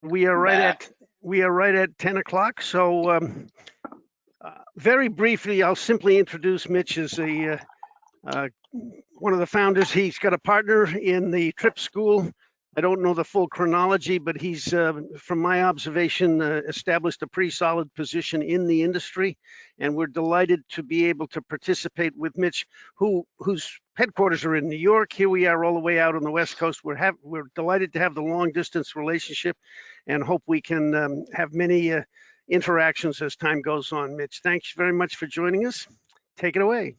We are right at 10 o'clock. So very briefly, I'll simply introduce Mitch as one of the founders. He's got a partner in the trip school. I don't know the full chronology, but he's, from my observation, established a pretty solid position in the industry. And we're delighted to be able to participate with Mitch, whose headquarters are in New York. Here we are all the way out on the West Coast. We're delighted to have the long distance relationship and hope we can have many interactions as time goes on. Mitch, thanks very much for joining us. Take it away.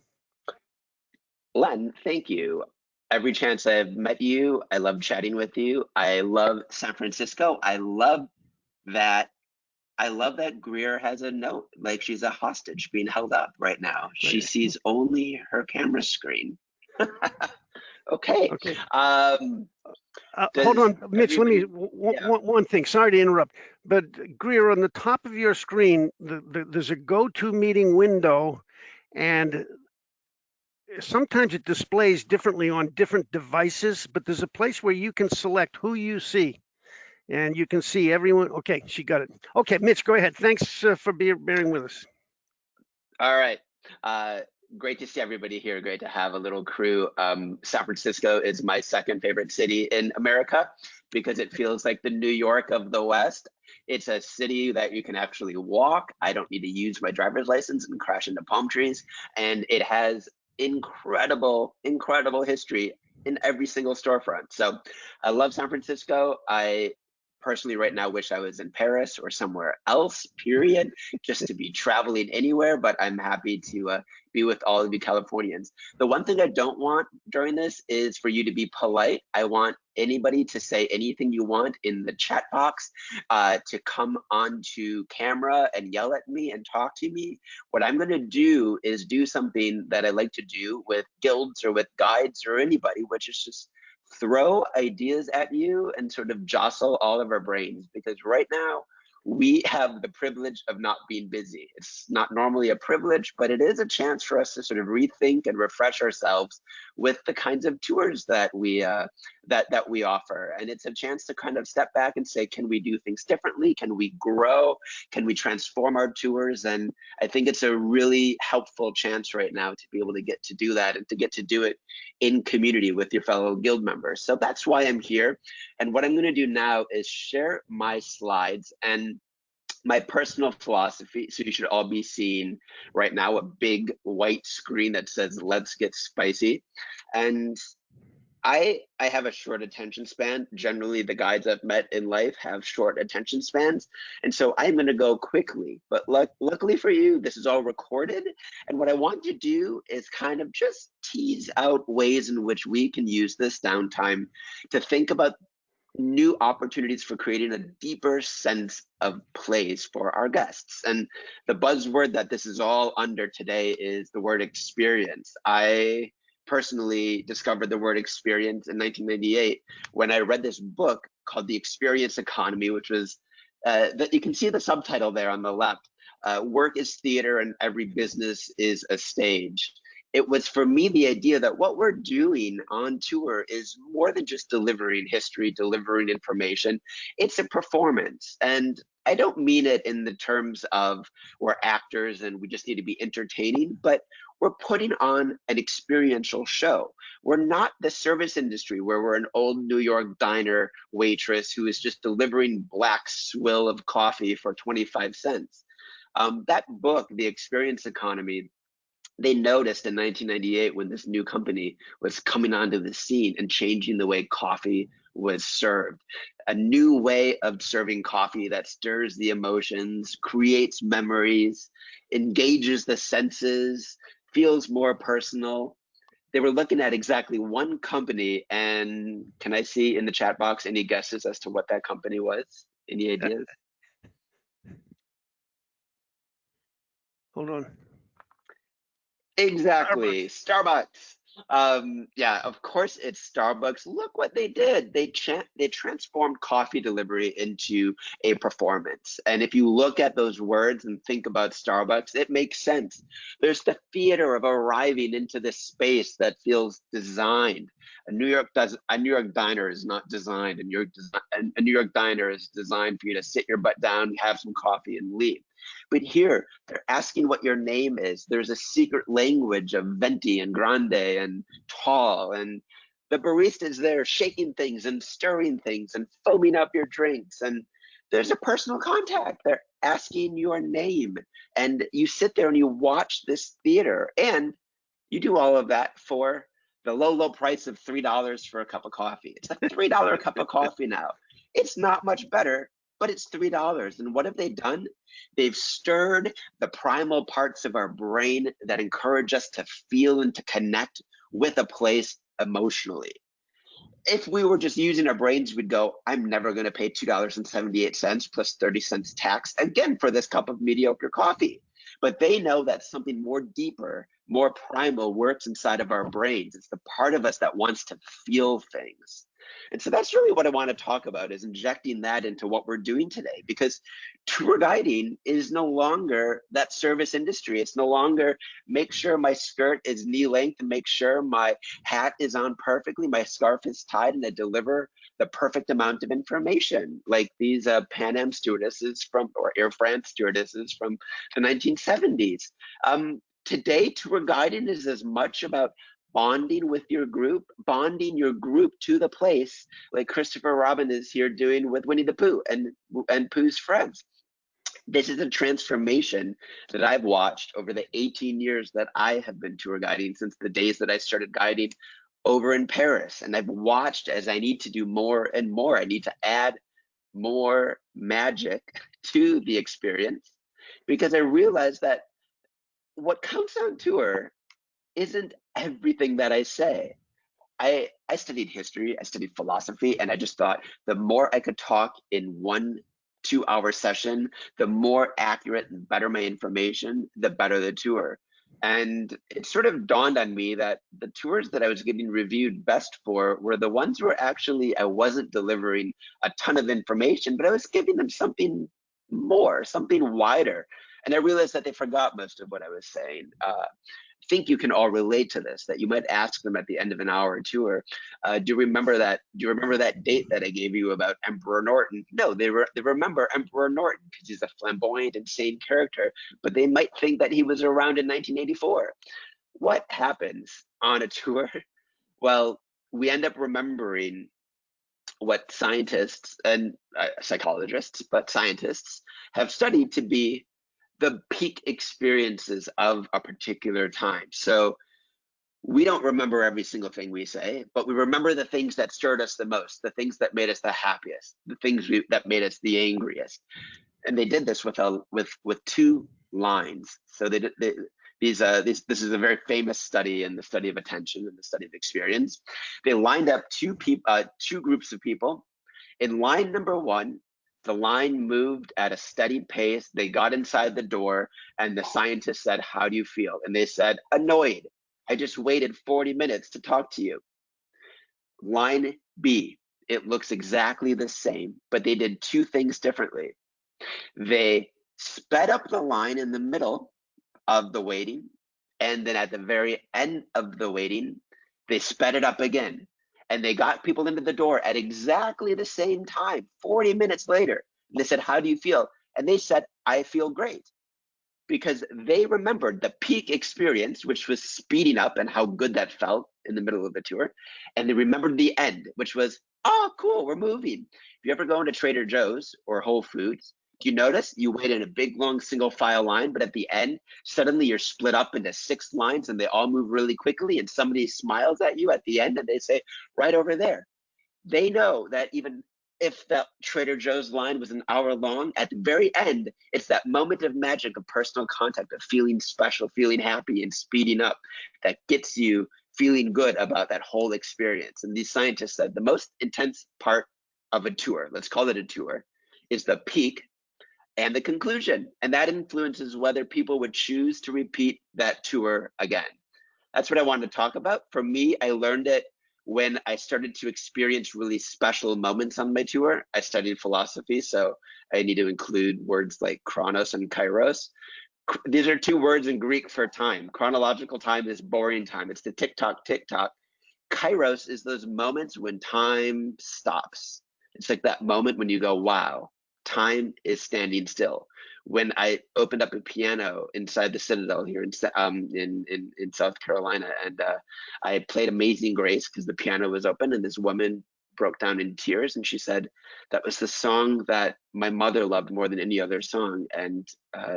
Len, thank you. Every chance I've met you, I love chatting with you. I love San Francisco. I love that Greer has a note, like she's a hostage being held up right now. She sees only her camera screen. Okay. Hold on, Mitch, let me, one thing, sorry to interrupt, but Greer, on the top of your screen, there's a go-to meeting window, and sometimes it displays differently on different devices, but there's a place where you can select who you see, and you can see everyone. Okay, she got it. Okay, Mitch, go ahead. Thanks for bearing with us. All right. Great to see everybody here. Great to have a little crew. San Francisco is my second favorite city in America because it feels like the New York of the West. It's a city that you can actually walk. I don't need to use my driver's license and crash into palm trees. And it has incredible history in every single storefront. So I love San Francisco. I personally right now wish I was in Paris or somewhere else, period, just to be traveling anywhere, but I'm happy to be with all of you Californians. The one thing I don't want during this is for you to be polite. I want anybody to say anything you want in the chat box, to come onto camera and yell at me and talk to me. What I'm gonna do is do something that I like to do with guilds or with guides or anybody, which is just throw ideas at you and sort of jostle all of our brains, because right now we have the privilege of not being busy. It's not normally a privilege, but it is a chance for us to sort of rethink and refresh ourselves with the kinds of tours that we that we offer. And it's a chance to kind of step back and say, can we do things differently? Can we grow? Can we transform our tours? And I think it's a really helpful chance right now to be able to get to do that and to get to do it in community with your fellow guild members. So that's why I'm here. And what I'm going to do now is share my slides and my personal philosophy. So you should all be seeing right now a big white screen that says, let's get spicy. And I have a short attention span. Generally, the guides I've met in life have short attention spans. And so I'm going to go quickly. But luckily for you, this is all recorded. And what I want to do is kind of just tease out ways in which we can use this downtime to think about new opportunities for creating a deeper sense of place for our guests. And the buzzword that this is all under today is the word experience. I personally discovered the word experience in 1998 when I read this book called The Experience Economy, which was, that you can see the subtitle there on the left, Work is Theater and Every Business is a Stage. It was for me the idea that what we're doing on tour is more than just delivering history, delivering information. It's a performance. And I don't mean it in the terms of we're actors and we just need to be entertaining, but we're putting on an experiential show. We're not the service industry where we're an old New York diner waitress who is just delivering black swill of coffee for 25 cents. That book, The Experience Economy, they noticed in 1998 when this new company was coming onto the scene and changing the way coffee was served. A new way of serving coffee that stirs the emotions, creates memories, engages the senses, feels more personal. They were looking at exactly one company, and can I see in the chat box any guesses as to what that company was? Any ideas? Hold on. Exactly, Starbucks. Yeah, of course it's Starbucks. Look what they did. They transformed coffee delivery into a performance. And if you look at those words and think about Starbucks, it makes sense. There's the theater of arriving into this space that feels designed. A New York diner is not designed. A New York diner is designed for you to sit your butt down, have some coffee, and leave. But here, they're asking what your name is. There's a secret language of venti and grande and tall, and the barista is there shaking things and stirring things and foaming up your drinks. And there's a personal contact. They're asking your name. And you sit there and you watch this theater. And you do all of that for the low, low price of $3 for a cup of coffee. It's a $3 cup of coffee now. It's not much better, but it's $3. And what have they done? They've stirred the primal parts of our brain that encourage us to feel and to connect with a place emotionally. If we were just using our brains, we'd go, I'm never going to pay $2.78 plus 30 cents tax again for this cup of mediocre coffee. But they know that something more deeper, more primal works inside of our brains. It's the part of us that wants to feel things. And so that's really what I want to talk about, is injecting that into what we're doing today, because tour guiding is no longer that service industry. It's no longer make sure my skirt is knee length and make sure my hat is on perfectly, my scarf is tied, and I deliver the perfect amount of information, like these Pan Am stewardesses or Air France stewardesses from the 1970s. Today, tour guiding is as much about bonding with your group, bonding your group to the place, like Christopher Robin is here doing with Winnie the Pooh and Pooh's friends. This is a transformation that I've watched over the 18 years that I have been tour guiding, since the days that I started guiding over in Paris. And I've watched as I need to do more and more. I need to add more magic to the experience, because I realized that what counts on tour isn't everything that I say. I studied history, I studied philosophy, and I just thought the more I could talk in 1 2 hour session, the more accurate and better my information, the better the tour. And it sort of dawned on me that the tours that I was getting reviewed best for were the ones where actually I wasn't delivering a ton of information, but I was giving them something more, something wider. And I realized that they forgot most of what I was saying. Think you can all relate to this, that you might ask them at the end of an hour tour, do you remember that date that I gave you about Emperor Norton? No, they remember Emperor Norton because he's a flamboyant, insane character, but they might think that he was around in 1984. What happens on a tour? Well, we end up remembering what scientists and psychologists, but scientists have studied to be the peak experiences of a particular time. So we don't remember every single thing we say, but we remember the things that stirred us the most, the things that made us the happiest, the things that made us the angriest. And they did this with 2 lines. So this is a very famous study in the study of attention and the study of experience. They lined up two groups of people. In line number one, the line moved at a steady pace. They got inside the door, and the scientist said, "How do you feel?" And they said, "Annoyed. I just waited 40 minutes to talk to you." Line B, it looks exactly the same, but they did 2 things differently. They sped up the line in the middle of the waiting, and then at the very end of the waiting, they sped it up again. And they got people into the door at exactly the same time, 40 minutes later. And they said, "How do you feel?" And they said, "I feel great." Because they remembered the peak experience, which was speeding up and how good that felt in the middle of the tour. And they remembered the end, which was, "Oh, cool, we're moving." If you ever go into Trader Joe's or Whole Foods, do you notice you wait in a big, long single file line, but at the end, suddenly you're split up into 6 lines and they all move really quickly, and somebody smiles at you at the end and they say, "Right over there." They know that even if that Trader Joe's line was an hour long, at the very end, it's that moment of magic of personal contact, of feeling special, feeling happy, and speeding up that gets you feeling good about that whole experience. And these scientists said the most intense part of a tour, let's call it a tour, is the peak and the conclusion. And that influences whether people would choose to repeat that tour again. That's what I wanted to talk about. For me, I learned it when I started to experience really special moments on my tour. I studied philosophy, so I need to include words like chronos and kairos. These are two words in Greek for time. Chronological time is boring time. It's the tick tock, tick tock. Kairos is those moments when time stops. It's like that moment when you go, wow, time is standing still. When I opened up a piano inside the Citadel here in South Carolina, and I played Amazing Grace because the piano was open, and this woman broke down in tears, and she said that was the song that my mother loved more than any other song, and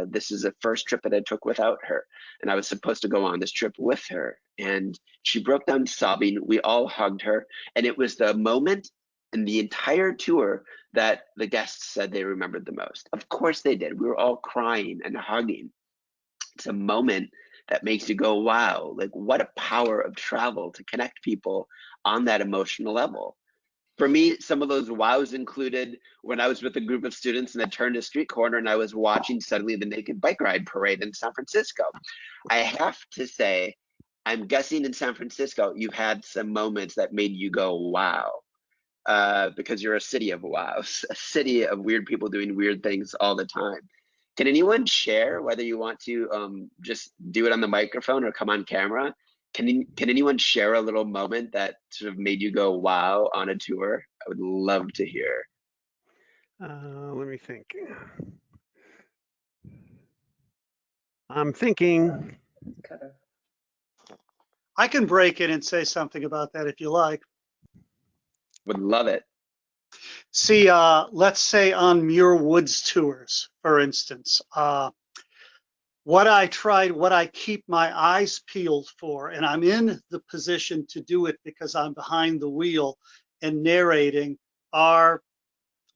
this is the first trip that I took without her, and I was supposed to go on this trip with her, and she broke down sobbing. We all hugged her, and it was the moment in the entire tour that the guests said they remembered the most. Of course they did. We were all crying and hugging. It's a moment that makes you go, wow, like what a power of travel to connect people on that emotional level. For me, some of those wows included when I was with a group of students and I turned a street corner and I was watching suddenly the Naked Bike Ride parade in San Francisco. I have to say, I'm guessing in San Francisco, you've had some moments that made you go, wow, because you're a city of wows, a city of weird people doing weird things all the time. Can anyone share, whether you want to just do it on the microphone or come on camera? Can anyone share a little moment that sort of made you go wow on a tour? I would love to hear. Let me think. I'm thinking. I can break in and say something about that if you like. Would love it. See, let's say on Muir Woods tours, for instance, what I keep my eyes peeled for, and I'm in the position to do it because I'm behind the wheel and narrating, are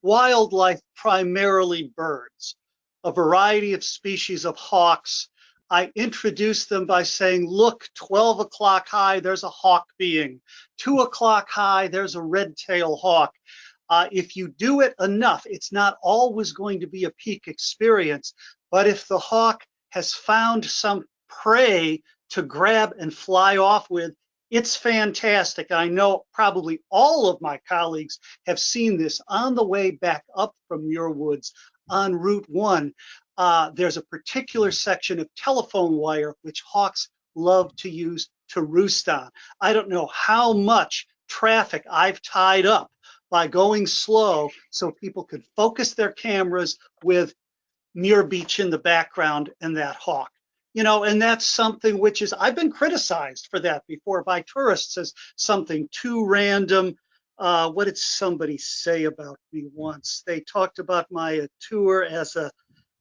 wildlife, primarily birds, a variety of species of hawks. I introduce them by saying, look, 12 o'clock high, there's a hawk being. 2 o'clock high, there's a red-tailed hawk. If you do it enough, it's not always going to be a peak experience, but if the hawk has found some prey to grab and fly off with, it's fantastic. I know probably all of my colleagues have seen this on the way back up from Muir Woods on Route 1. There's a particular section of telephone wire which hawks love to use to roost on. I don't know how much traffic I've tied up by going slow so people could focus their cameras with Muir Beach in the background and that hawk. You know, and that's something which is, I've been criticized for that before by tourists as something too random. What did somebody say about me once? They talked about my tour as a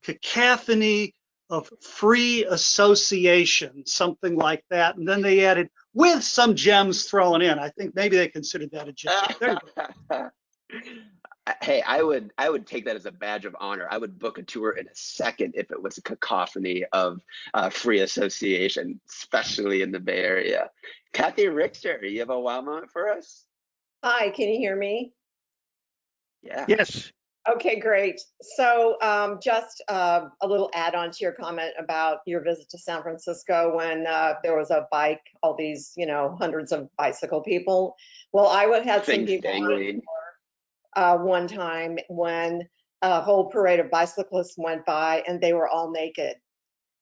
cacophony of free association, something like that. And then they added, with some gems thrown in. I think maybe they considered that a gem. Hey, I would take that as a badge of honor. I would book a tour in a second if it was a cacophony of free association, especially in the Bay Area. Kathy Richter, you have a wow moment for us? Hi, can you hear me? Yeah. Yes. Okay, great. So just a little add-on to your comment about your visit to San Francisco when there was a bike, all these, hundreds of bicycle people. Well, I would have some people dangling. One time when a whole parade of bicyclists went by and they were all naked.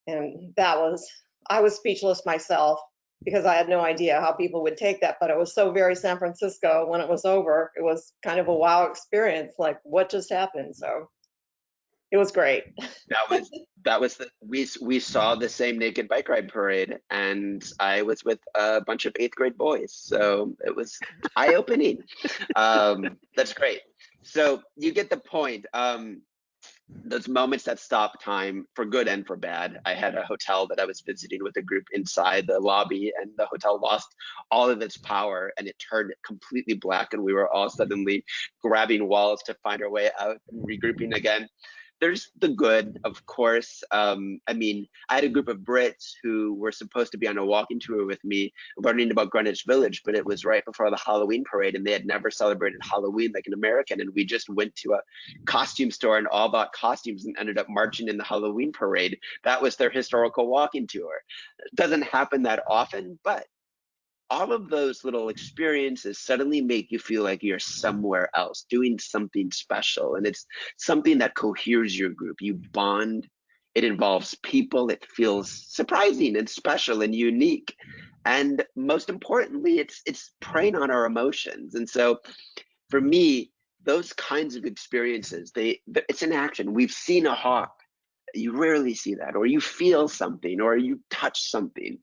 And I was speechless myself because I had no idea how people would take that, but it was so very San Francisco. When it was over, it was kind of a wow experience, like what just happened? So it was great. We saw the same naked bike ride parade, and I was with a bunch of 8th grade boys, so it was eye-opening. That's great. So you get the point. Those moments that stop time for good and for bad. I had a hotel that I was visiting with a group inside the lobby, and the hotel lost all of its power and it turned completely black, and we were all suddenly grabbing walls to find our way out and regrouping again. there's the good, of course. I mean, I had a group of Brits who were supposed to be on a walking tour with me, learning about Greenwich Village, but it was right before the Halloween parade, and they had never celebrated Halloween like an American. And we just went to a costume store and all bought costumes and ended up marching in the Halloween parade. That was their historical walking tour. It doesn't happen that often, but all of those little experiences suddenly make you feel like you're somewhere else doing something special. And it's something that coheres your group. You bond, it involves people, it feels surprising and special and unique. And most importantly, it's preying on our emotions. And so for me, those kinds of experiences, it's an action. We've seen a hawk. You rarely see that, or you feel something, or you touch something.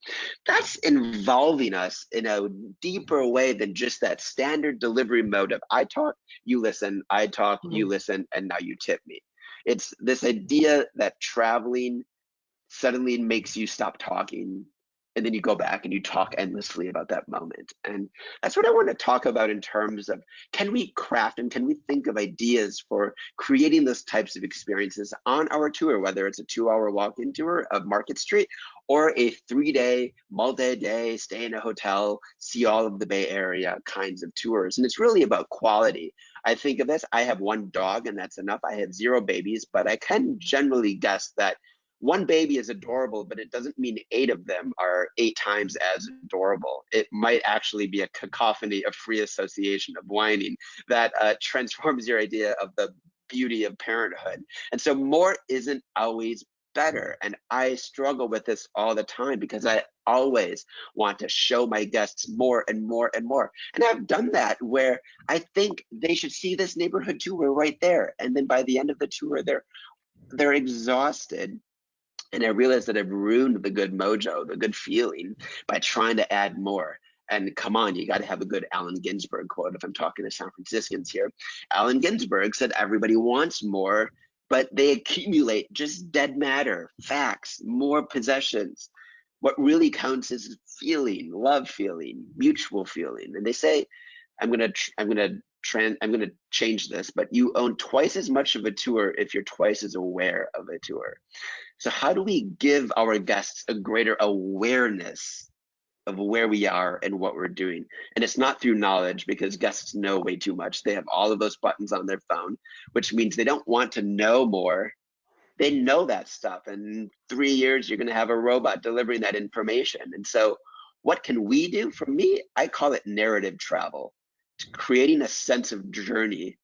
That's involving us in a deeper way than just that standard delivery mode of I talk, you listen, I talk, you listen, and now you tip me. It's this idea that traveling suddenly makes you stop talking, and then you go back and you talk endlessly about that moment. And that's what I want to talk about in terms of, can we craft and can we think of ideas for creating those types of experiences on our tour, whether it's a 2-hour walk-in tour of Market Street or a 3-day, multi-day, stay in a hotel, see all of the Bay Area kinds of tours. And it's really about quality. I think of this, I have one dog and that's enough. I have 0 babies, but I can generally guess that one baby is adorable, but it doesn't mean 8 of them are 8 times as adorable. It might actually be a cacophony of free association of whining that transforms your idea of the beauty of parenthood. And so more isn't always better. And I struggle with this all the time because I always want to show my guests more and more and more. And I've done that where I think they should see this neighborhood tour right there. And then by the end of the tour, they're exhausted. And I realized that I've ruined the good mojo, the good feeling, by trying to add more. And come on, you got to have a good Allen Ginsberg quote if I'm talking to San Franciscans here. Allen Ginsberg said everybody wants more, but they accumulate just dead matter, facts, more possessions. What really counts is feeling, love feeling, mutual feeling. And they say, I'm gonna change this, but you own twice as much of a tour if you're twice as aware of a tour. So how do we give our guests a greater awareness of where we are and what we're doing? And it's not through knowledge, because guests know way too much. They have all of those buttons on their phone, which means they don't want to know more. They know that stuff. And in 3 years, you're going to have a robot delivering that information. And so what can we do? For me, I call it narrative travel. It's creating a sense of journey,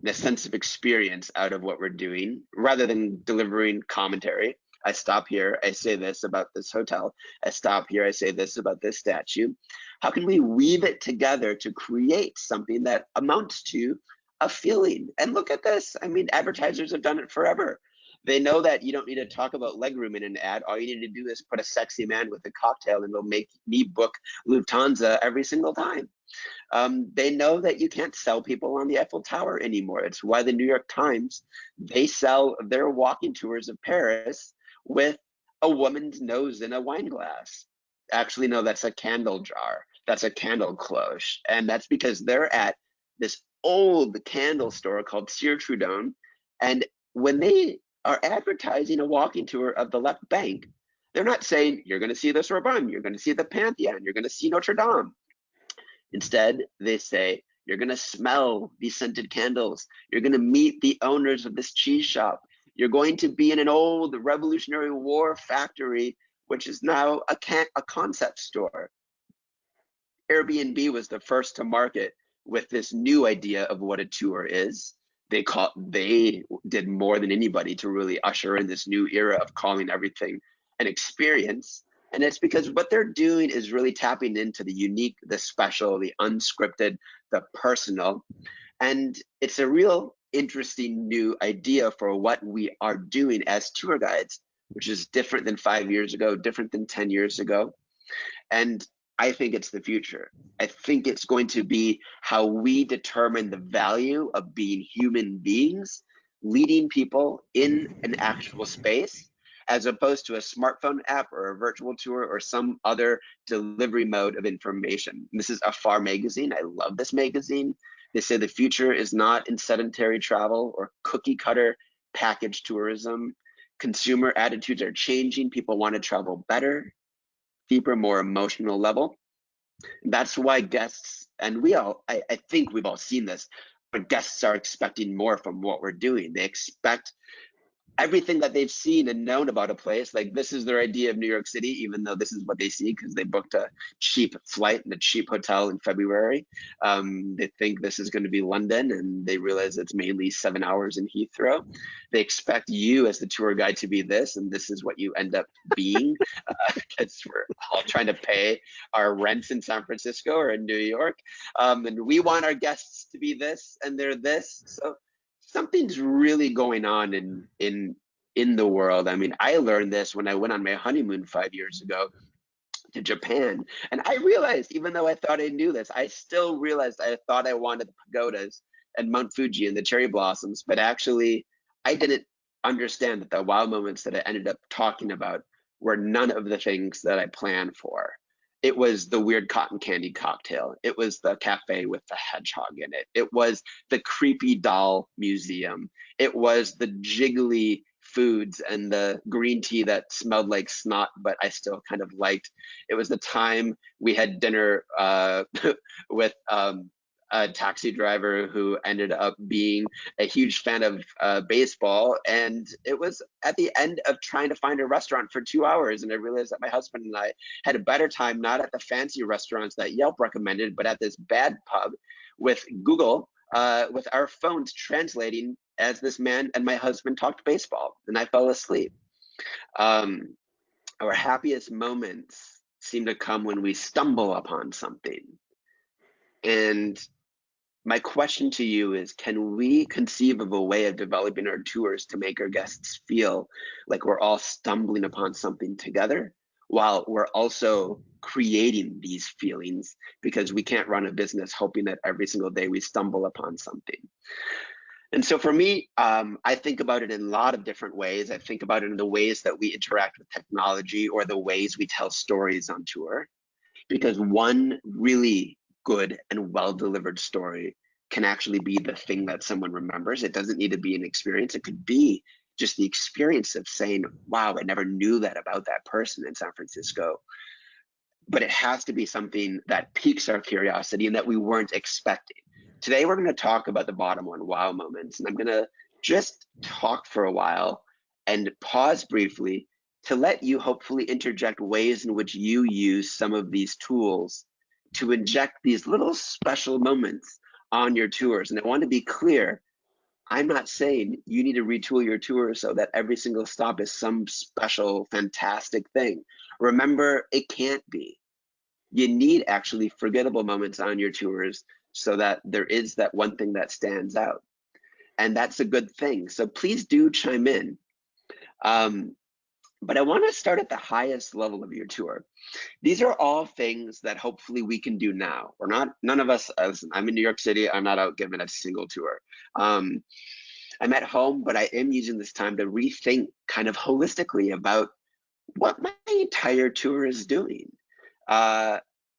a sense of experience out of what we're doing, rather than delivering commentary. I stop here, I say this about this hotel. I stop here, I say this about this statue. How can we weave it together to create something that amounts to a feeling? And look at this. I mean, advertisers have done it forever. They know that you don't need to talk about legroom in an ad. All you need to do is put a sexy man with a cocktail and they'll make me book Lufthansa every single time. They know that you can't sell people on the Eiffel Tower anymore. It's why the New York Times, they sell their walking tours of Paris with a woman's nose in a wine glass. Actually, no, that's a candle jar. That's a candle cloche. And that's because they're at this old candle store called Sieur Trudon. And when they are advertising a walking tour of the left bank, they're not saying, you're going to see the Sorbonne, you're going to see the Pantheon, you're going to see Notre Dame. Instead, they say, you're going to smell these scented candles. You're going to meet the owners of this cheese shop. You're going to be in an old Revolutionary War factory, which is now a concept store. Airbnb was the first to market with this new idea of what a tour is. They did more than anybody to really usher in this new era of calling everything an experience. And it's because what they're doing is really tapping into the unique, the special, the unscripted, the personal. And it's a real interesting new idea for what we are doing as tour guides, which is different than 5 years ago, different than 10 years ago. And I think it's the future. I think it's going to be how we determine the value of being human beings, leading people in an actual space, as opposed to a smartphone app or a virtual tour or some other delivery mode of information. This is Afar magazine. I love this magazine. They say the future is not in sedentary travel or cookie cutter package tourism. Consumer attitudes are changing. People want to travel better, deeper, more emotional level. That's why guests, and I think we've all seen this, but guests are expecting more from what we're doing. They expect everything that they've seen and known about a place. Like, this is their idea of New York City, even though this is what they see because they booked a cheap flight and a cheap hotel in February. They think this is going to be London, and they realize it's mainly 7 hours in Heathrow. They expect you as the tour guide to be this, and this is what you end up being, because we're all trying to pay our rents in San Francisco or in New York. And we want our guests to be this, and they're this. So something's really going on in the world. I mean, I learned this when I went on my honeymoon 5 years ago to Japan, and I realized, even though I thought I knew this, I still realized I thought I wanted the pagodas and Mount Fuji and the cherry blossoms, but actually I didn't understand that the wow moments that I ended up talking about were none of the things that I planned for. It was the weird cotton candy cocktail. It was the cafe with the hedgehog in it. It was the creepy doll museum. It was the jiggly foods and the green tea that smelled like snot, but I still kind of liked. It was the time we had dinner with a taxi driver who ended up being a huge fan of baseball. And it was at the end of trying to find a restaurant for 2 hours. And I realized that my husband and I had a better time, not at the fancy restaurants that Yelp recommended, but at this bad pub with Google, with our phones translating as this man and my husband talked baseball. And I fell asleep. Our happiest moments seem to come when we stumble upon something. And my question to you is, can we conceive of a way of developing our tours to make our guests feel like we're all stumbling upon something together while we're also creating these feelings, because we can't run a business hoping that every single day we stumble upon something. And so for me, I think about it in a lot of different ways. I think about it in the ways that we interact with technology or the ways we tell stories on tour, because one really good and well-delivered story can actually be the thing that someone remembers. It doesn't need to be an experience. It could be just the experience of saying, wow, I never knew that about that person in San Francisco. But it has to be something that piques our curiosity and that we weren't expecting. Today, we're going to talk about the bottom one, wow moments. And I'm going to just talk for a while and pause briefly to let you hopefully interject ways in which you use some of these tools to inject these little special moments on your tours. And I want to be clear, I'm not saying you need to retool your tour so that every single stop is some special, fantastic thing. Remember, it can't be. You need actually forgettable moments on your tours so that there is that one thing that stands out. And that's a good thing. So please do chime in. But I want to start at the highest level of your tour. These are all things that hopefully we can do now. We're not, none of us, listen, I'm in New York City, I'm not out giving a single tour. I'm at home, but I am using this time to rethink kind of holistically about what my entire tour is doing.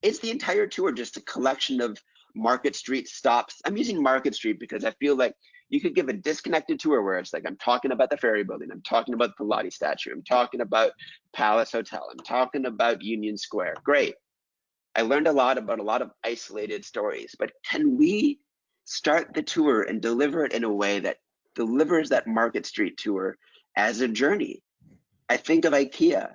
Is the entire tour just a collection of Market Street stops? I'm using Market Street because I feel like you could give a disconnected tour where it's like, I'm talking about the Ferry Building, I'm talking about the Pilates statue, I'm talking about Palace Hotel, I'm talking about Union Square. Great. I learned a lot about a lot of isolated stories, but can we start the tour and deliver it in a way that delivers that Market Street tour as a journey? I think of IKEA.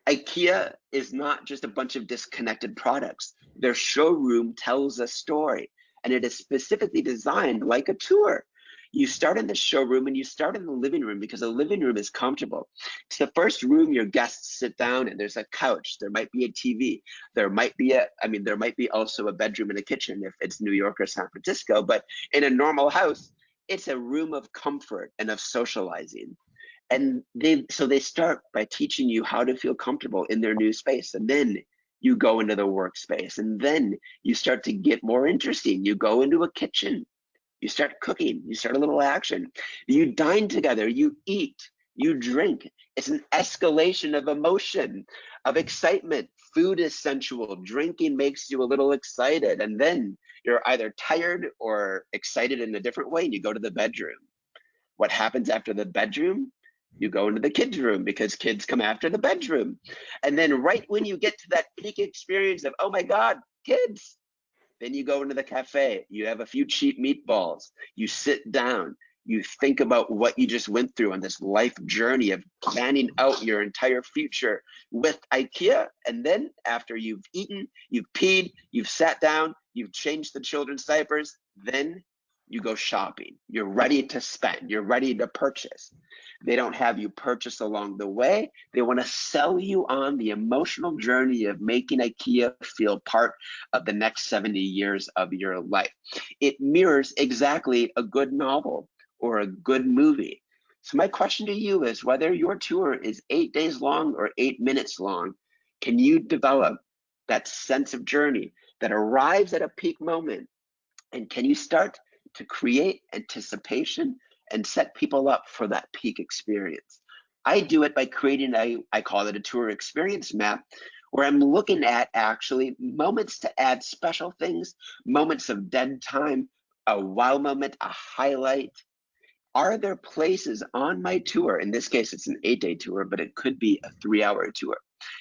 IKEA is not just a bunch of disconnected products. Their showroom tells a story, and it is specifically designed like a tour. You start in the showroom and you start in the living room because the living room is comfortable. It's the first room your guests sit down in. There's a couch, there might be a TV, there might be also a bedroom and a kitchen if it's New York or San Francisco, but in a normal house, it's a room of comfort and of socializing. And they start by teaching you how to feel comfortable in their new space. And then you go into the workspace, and then you start to get more interesting. You go into a kitchen, you start cooking, you start a little action. You dine together, you eat, you drink. It's an escalation of emotion, of excitement. Food is sensual, drinking makes you a little excited. And then you're either tired or excited in a different way, and you go to the bedroom. What happens after the bedroom? You go into the kids' room because kids come after the bedroom. And then right when you get to that peak experience of, oh my God, kids, then you go into the cafe, you have a few cheap meatballs, you sit down, you think about what you just went through on this life journey of planning out your entire future with IKEA. And then after you've eaten, you've peed, you've sat down, you've changed the children's diapers, then you go shopping. You're ready to spend, you're ready to purchase. They don't have you purchase along the way. They want to sell you on the emotional journey of making IKEA feel part of the next 70 years of your life. It mirrors exactly a good novel or a good movie. So my question to you is, whether your tour is 8 days long or 8 minutes long, can you develop that sense of journey that arrives at a peak moment? And can you start to create anticipation and set people up for that peak experience? I do it by creating I call it a tour experience map, where I'm looking at actually moments to add special things, moments of dead time, a wow moment, a highlight. Are there places on my tour? In this case, it's an 8-day tour, but it could be a 3-hour tour.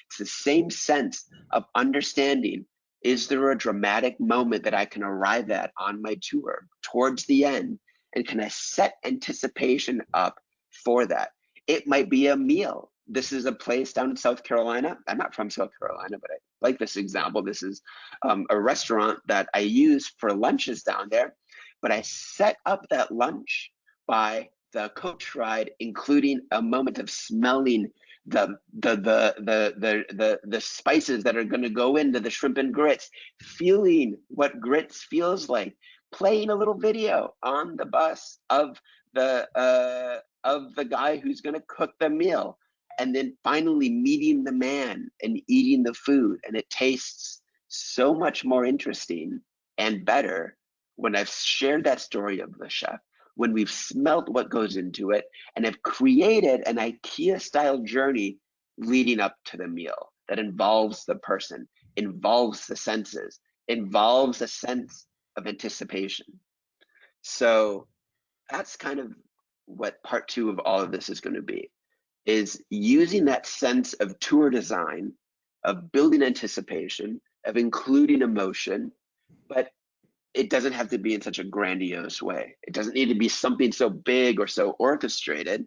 It's the same sense of understanding. Is there a dramatic moment that I can arrive at on my tour towards the end? And can I set anticipation up for that? It might be a meal. This is a place down in South Carolina. I'm not from South Carolina, but I like this example. This is a restaurant that I use for lunches down there. But I set up that lunch by the coach ride, including a moment of smelling the spices that are going to go into the shrimp and grits, feeling what grits feels like, playing a little video on the bus of the guy who's going to cook the meal, and then finally meeting the man and eating the food. And it tastes so much more interesting and better when I've shared that story of the chef, when we've smelt what goes into it, and have created an IKEA-style journey leading up to the meal that involves the person, involves the senses, involves a sense of anticipation. So that's kind of what part 2 of all of this is going to be, is using that sense of tour design, of building anticipation, of including emotion, but it doesn't have to be in such a grandiose way. It doesn't need to be something so big or so orchestrated,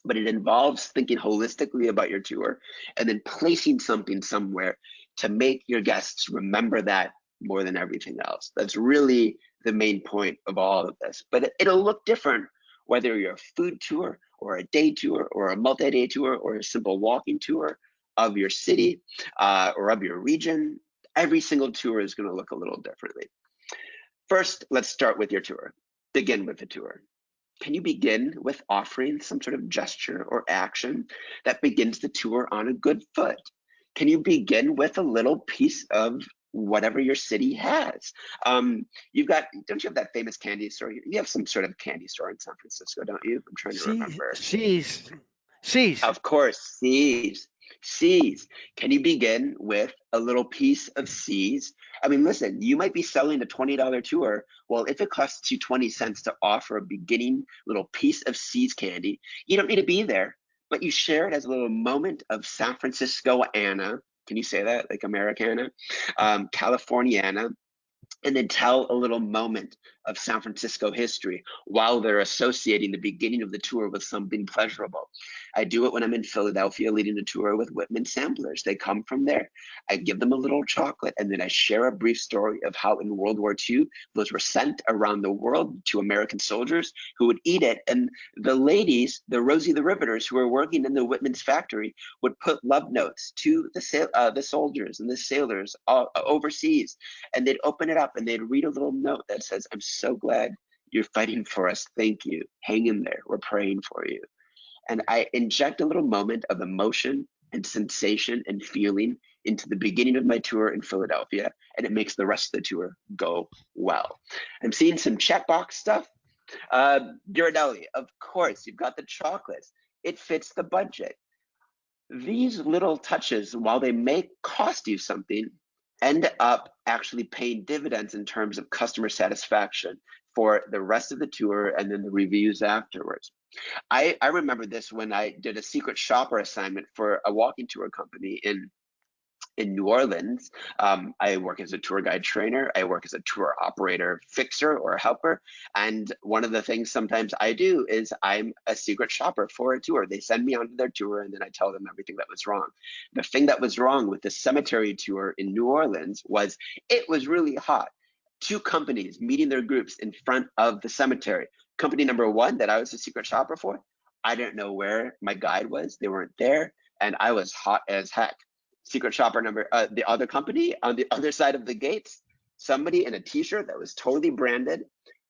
but it involves thinking holistically about your tour and then placing something somewhere to make your guests remember that more than everything else. That's really the main point of all of this. But it'll look different whether you're a food tour or a day tour or a multi-day tour or a simple walking tour of your city or of your region. Every single tour is going to look a little differently. First, let's start with your tour. Begin with the tour. Can you begin with offering some sort of gesture or action that begins the tour on a good foot? Can you begin with a little piece of whatever your city has? don't you have that famous candy store? You have some sort of candy store in San Francisco, don't you? I'm trying to remember. Seas. Of course, Seas. Seas. Can you begin with a little piece of Seas? I mean, listen, you might be selling a $20 tour. Well, if it costs you 20 cents to offer a beginning little piece of Seas candy, you don't need to be there, but you share it as a little moment of San Francisco-ana. Can you say that, like Americana? Californiana. And then tell a little moment of San Francisco history while they're associating the beginning of the tour with something pleasurable. I do it when I'm in Philadelphia leading a tour with Whitman samplers. They come from there. I give them a little chocolate, and then I share a brief story of how in World War II, those were sent around the world to American soldiers who would eat it. And the ladies, the Rosie the Riveters, who were working in the Whitman's factory, would put love notes to the soldiers and the sailors overseas, and they'd open it up and they'd read a little note that says, "I'm so glad you're fighting for us. Thank you. Hang in there. We're praying for you." And I inject a little moment of emotion and sensation and feeling into the beginning of my tour in Philadelphia, and it makes the rest of the tour go well. I'm seeing some checkbox stuff. Ghirardelli, of course, you've got the chocolates. It fits the budget. These little touches, while they may cost you something, end up actually paying dividends in terms of customer satisfaction for the rest of the tour and then the reviews afterwards. I remember this when I did a secret shopper assignment for a walking tour company in New Orleans. I work as a tour guide trainer. I work as a tour operator fixer or helper. And one of the things sometimes I do is I'm a secret shopper for a tour. They send me onto their tour and then I tell them everything that was wrong. The thing that was wrong with the cemetery tour in New Orleans was it was really hot. Two companies meeting their groups in front of the cemetery. Company number one that I was a secret shopper for, I didn't know where my guide was. They weren't there. And I was hot as heck. Secret shopper number, the other company on the other side of the gates, somebody in a t-shirt that was totally branded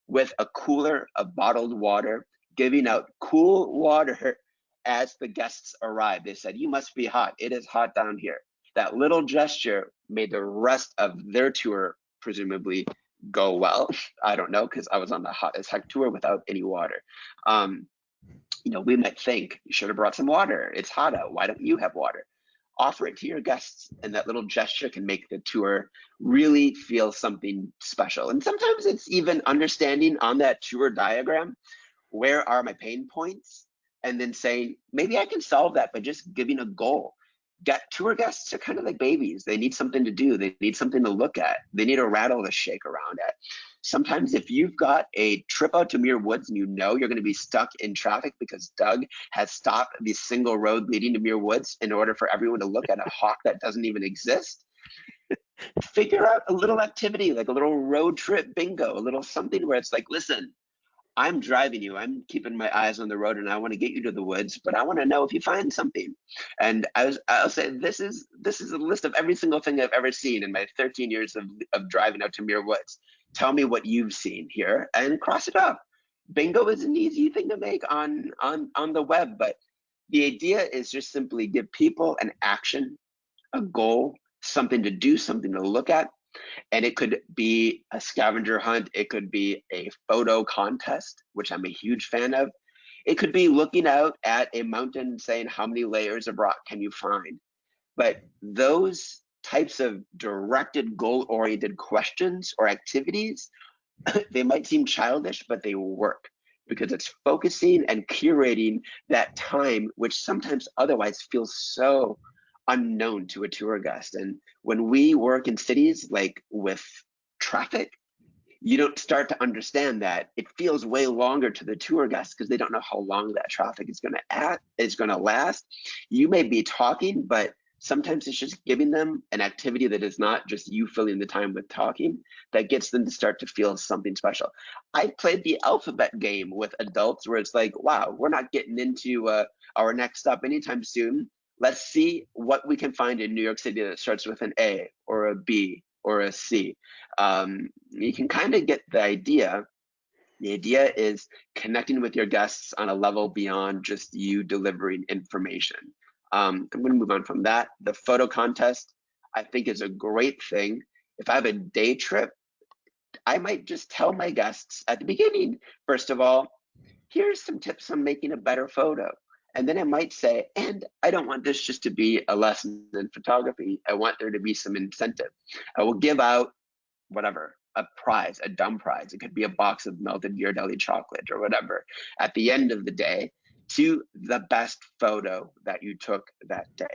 with a cooler of bottled water, giving out cool water as the guests arrived. They said, "You must be hot. It is hot down here." That little gesture made the rest of their tour presumably go well. I don't know, because I was on the hot as heck tour without any water. We might think you should have brought some water. It's hot out. Why don't you have water? Offer it to your guests, and that little gesture can make the tour really feel something special. And sometimes it's even understanding on that tour diagram, where are my pain points? And then saying, maybe I can solve that by just giving a goal. Tour guests are kind of like babies. They need something to do. They need something to look at. They need a rattle to shake around at. Sometimes if you've got a trip out to Muir Woods and you know you're going to be stuck in traffic because Doug has stopped the single road leading to Muir Woods in order for everyone to look at a hawk that doesn't even exist, figure out a little activity, like a little road trip bingo, a little something where it's like, listen, I'm driving you. I'm keeping my eyes on the road, and I want to get you to the woods, but I want to know if you find something. And I'll say this is a list of every single thing I've ever seen in my 13 years of driving out to Muir Woods. Tell me what you've seen here, and cross it off. Bingo is an easy thing to make on the web, but the idea is just simply give people an action, a goal, something to do, something to look at. And it could be a scavenger hunt. It could be a photo contest, which I'm a huge fan of. It could be looking out at a mountain and saying, how many layers of rock can you find? But those types of directed, goal-oriented questions or activities, they might seem childish, but they work because it's focusing and curating that time, which sometimes otherwise feels so unknown to a tour guest. And when we work in cities like with traffic, you don't start to understand that it feels way longer to the tour guests because they don't know how long that traffic is going to last. You may be talking, but sometimes it's just giving them an activity that is not just you filling the time with talking that gets them to start to feel something special. I played the alphabet game with adults where it's like, wow, we're not getting into our next stop anytime soon. Let's see what we can find in New York City that starts with an A or a B or a C. You can kind of get the idea. The idea is connecting with your guests on a level beyond just you delivering information. I'm going to move on from that. The photo contest, I think, is a great thing. If I have a day trip, I might just tell my guests at the beginning, first of all, here's some tips on making a better photo. And then I might say, and I don't want this just to be a lesson in photography. I want there to be some incentive. I will give out whatever, a prize, a dumb prize. It could be a box of melted Ghirardelli chocolate or whatever at the end of the day to the best photo that you took that day.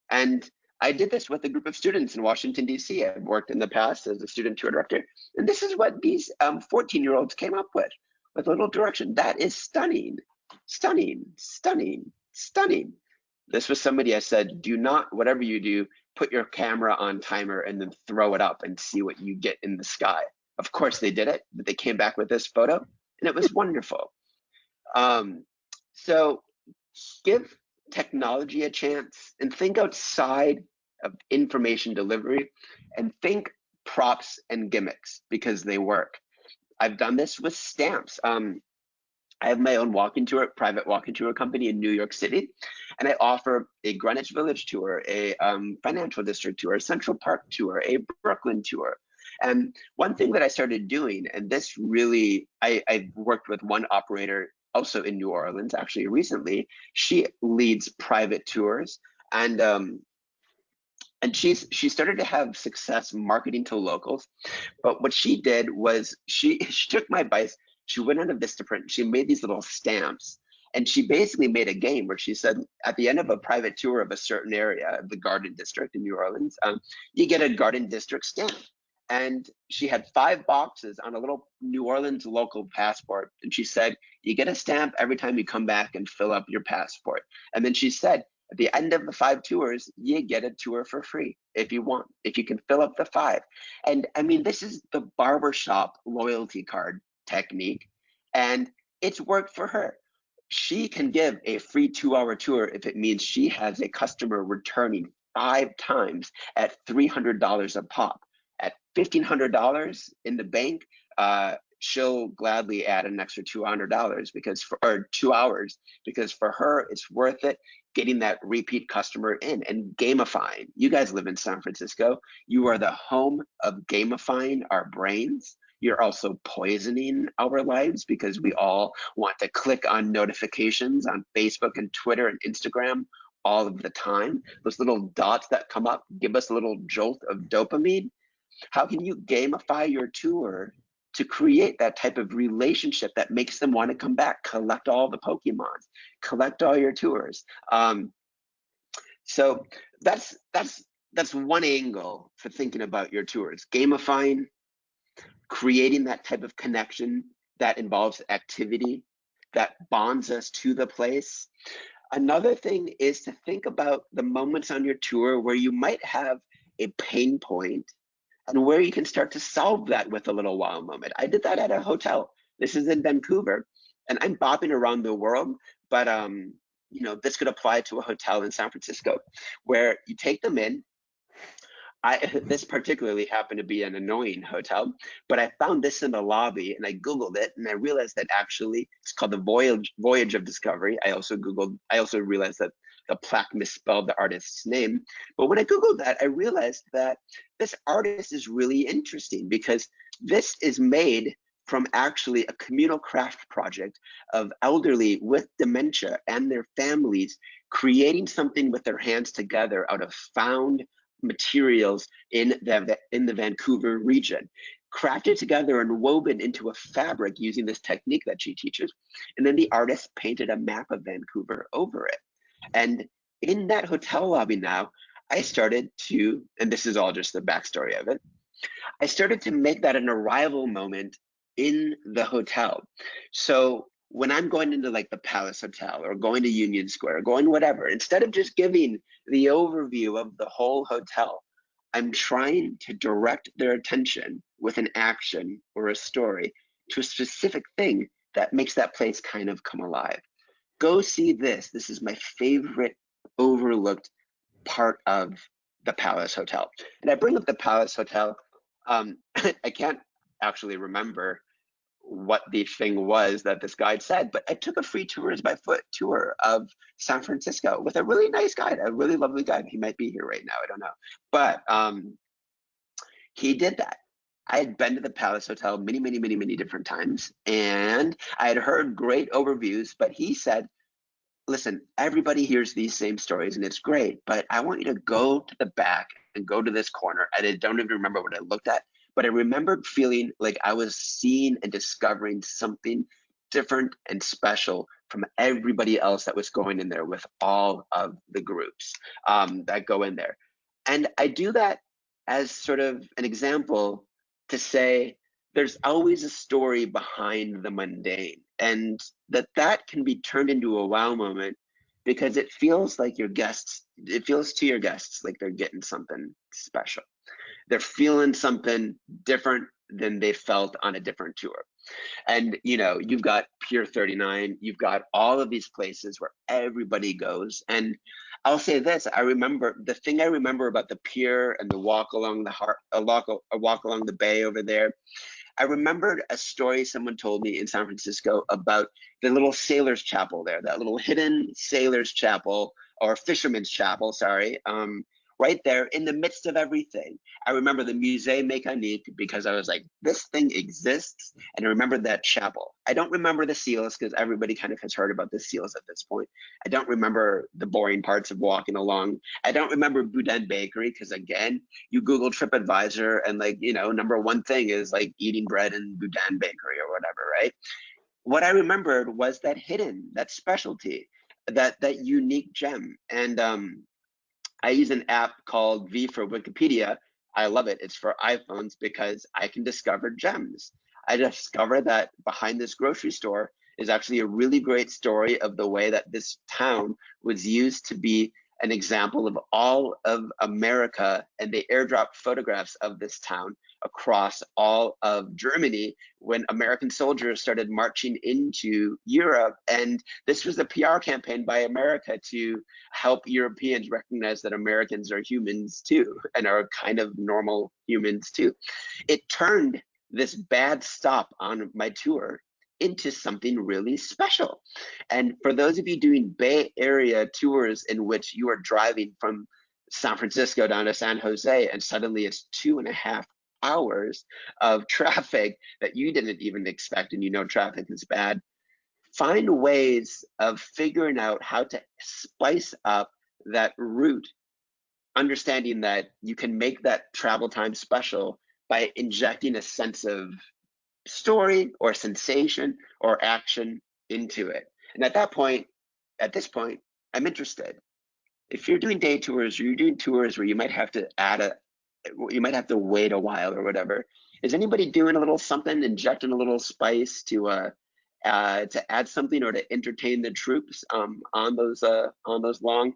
And I did this with a group of students in Washington, D.C. I've worked in the past as a student tour director. And this is what these 14-year-olds came up with a little direction. That is stunning. Stunning, stunning, stunning. This was somebody I said, do not, whatever you do, put your camera on timer and then throw it up and see what you get in the sky. Of course they did it, but they came back with this photo and it was wonderful. So give technology a chance and think outside of information delivery and think props and gimmicks because they work. I've done this with stamps. I have my own private walking tour company in New York City, and I offer a Greenwich Village tour, a financial district tour, a Central Park tour, a Brooklyn tour. And one thing that I started doing, and this really, I worked with one operator also in New Orleans, actually recently. She leads private tours, and And she started to have success marketing to locals. But what she did was she took my advice. She went on a Vistaprint. She made these little stamps, and she basically made a game where she said at the end of a private tour of a certain area of the Garden District in New Orleans, you get a Garden District stamp. And she had 5 boxes on a little New Orleans local passport. And she said, you get a stamp every time you come back and fill up your passport. And then she said, at the end of the 5 tours, you get a tour for free if you want, if you can fill up the 5. And I mean, this is the barbershop loyalty card technique, and it's worked for her. She can give a free 2-hour tour if it means she has a customer returning 5 times at $300 a pop. At $1,500 in the bank, she'll gladly add an extra $200 or 2 hours, because for her it's worth it getting that repeat customer in and gamifying. You guys live in San Francisco. You are the home of gamifying our brains. You're also poisoning our lives because we all want to click on notifications on Facebook and Twitter and Instagram all of the time. Those little dots that come up give us a little jolt of dopamine. How can you gamify your tour to create that type of relationship that makes them want to come back, collect all the Pokemons, collect all your tours? So that's one angle for thinking about your tours. Gamifying, creating that type of connection that involves activity, that bonds us to the place. Another thing is to think about the moments on your tour where you might have a pain point and where you can start to solve that with a little wow moment. I did that at a hotel. This is in Vancouver, and I'm bopping around the world, but you know, this could apply to a hotel in San Francisco where you take them in. This particularly happened to be an annoying hotel, but I found this in the lobby and I Googled it, and I realized that actually it's called the Voyage of Discovery. I also realized that the plaque misspelled the artist's name. But when I Googled that, I realized that this artist is really interesting because this is made from actually a communal craft project of elderly with dementia and their families creating something with their hands together out of found materials in the Vancouver region, crafted together and woven into a fabric using this technique that she teaches. And then the artist painted a map of Vancouver over it. And in that hotel lobby now, I started to, and this is all just the backstory of it, I started to make that an arrival moment in the hotel. So when I'm going into like the Palace Hotel or going to Union Square, or going whatever, instead of just giving the overview of the whole hotel, I'm trying to direct their attention with an action or a story to a specific thing that makes that place kind of come alive. Go see this. This is my favorite overlooked part of the Palace Hotel. And I bring up the Palace Hotel. I can't actually remember what the thing was that this guide said, but I took a free tours by foot tour of San Francisco with a really nice guide, a really lovely guide. He might be here right now, I don't know. But he did that. I had been to the Palace Hotel many different times, and I had heard great overviews, but he said, listen, everybody hears these same stories and it's great, but I want you to go to the back and go to this corner. And I don't even remember what I looked at, but I remembered feeling like I was seeing and discovering something different and special from everybody else that was going in there with all of the groups that go in there. And I do that as sort of an example to say, there's always a story behind the mundane, and that can be turned into a wow moment because it feels like it feels to your guests like they're getting something special. They're feeling something different than they felt on a different tour. And you know, you've got Pier 39, you've got all of these places where everybody goes. And I'll say this, the thing I remember about the pier and the walk along the bay over there, I remembered a story someone told me in San Francisco about the little sailor's chapel there, that little hidden sailor's chapel or fisherman's chapel, sorry, right there in the midst of everything. I remember the Musée Mécanique because I was like, this thing exists. And I remember that chapel. I don't remember the seals because everybody kind of has heard about the seals at this point. I don't remember the boring parts of walking along. I don't remember Boudin Bakery because, again, you Google TripAdvisor and, like, you know, number one thing is like eating bread in Boudin Bakery or whatever, right? What I remembered was that hidden, that specialty, that unique gem. And I use an app called V for Wikipedia. I love it. It's for iPhones because I can discover gems. I discovered that behind this grocery store is actually a really great story of the way that this town was used to be an example of all of America, and they airdropped photographs of this town across all of Germany when American soldiers started marching into Europe. And this was a PR campaign by America to help Europeans recognize that Americans are humans too, and are kind of normal humans too. It turned this bad stop on my tour into something really special. And for those of you doing Bay Area tours in which you are driving from San Francisco down to San Jose, and suddenly it's 2.5 hours of traffic that you didn't even expect, and you know traffic is bad, find ways of figuring out how to spice up that route, understanding that you can make that travel time special by injecting a sense of story or sensation or action into it. And at this point, I'm interested. If you're doing day tours or you're doing tours where you might have to you might have to wait a while or whatever, is anybody doing a little something, injecting a little spice to add something or to entertain the troops on those long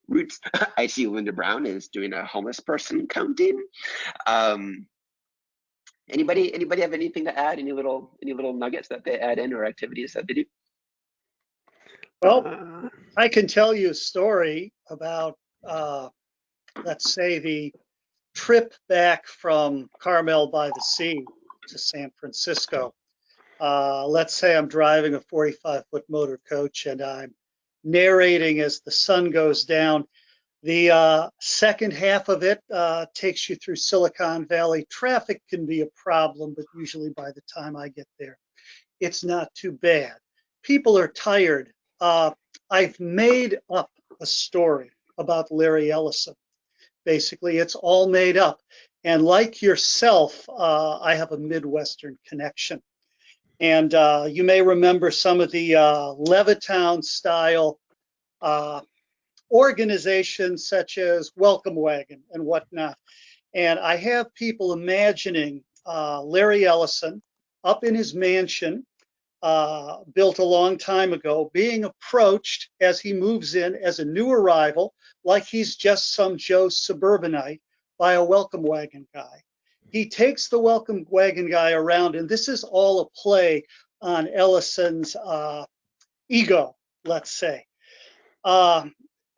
routes? I see Linda Brown is doing a homeless person counting. Anybody have anything to add? Any little nuggets that they add in or activities that they do? Well, I can tell you a story about, let's say, the trip back from Carmel by the Sea to San Francisco. Let's say I'm driving a 45-foot motor coach and I'm narrating as the sun goes down. The second half of it takes you through Silicon Valley. Traffic can be a problem, but usually by the time I get there, it's not too bad. People are tired. I've made up a story about Larry Ellison. Basically, it's all made up. And like yourself, I have a Midwestern connection. And you may remember some of the Levittown style organizations such as Welcome Wagon and whatnot. And I have people imagining Larry Ellison up in his mansion, built a long time ago, being approached as he moves in as a new arrival, like he's just some Joe suburbanite, by a Welcome Wagon guy. He takes the Welcome Wagon guy around, and this is all a play on Ellison's ego, let's say.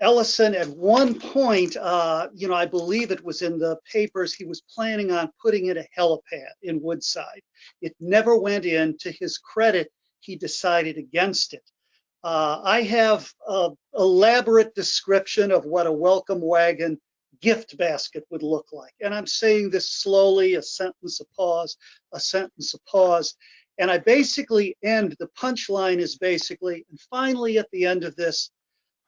Ellison, at one point, I believe it was in the papers, he was planning on putting in a helipad in Woodside. It never went in. To his credit, he decided against it. I have an elaborate description of what a Welcome Wagon gift basket would look like. And I'm saying this slowly, a sentence, a pause, a sentence, a pause. And I basically end, the punchline is basically, and finally at the end of this,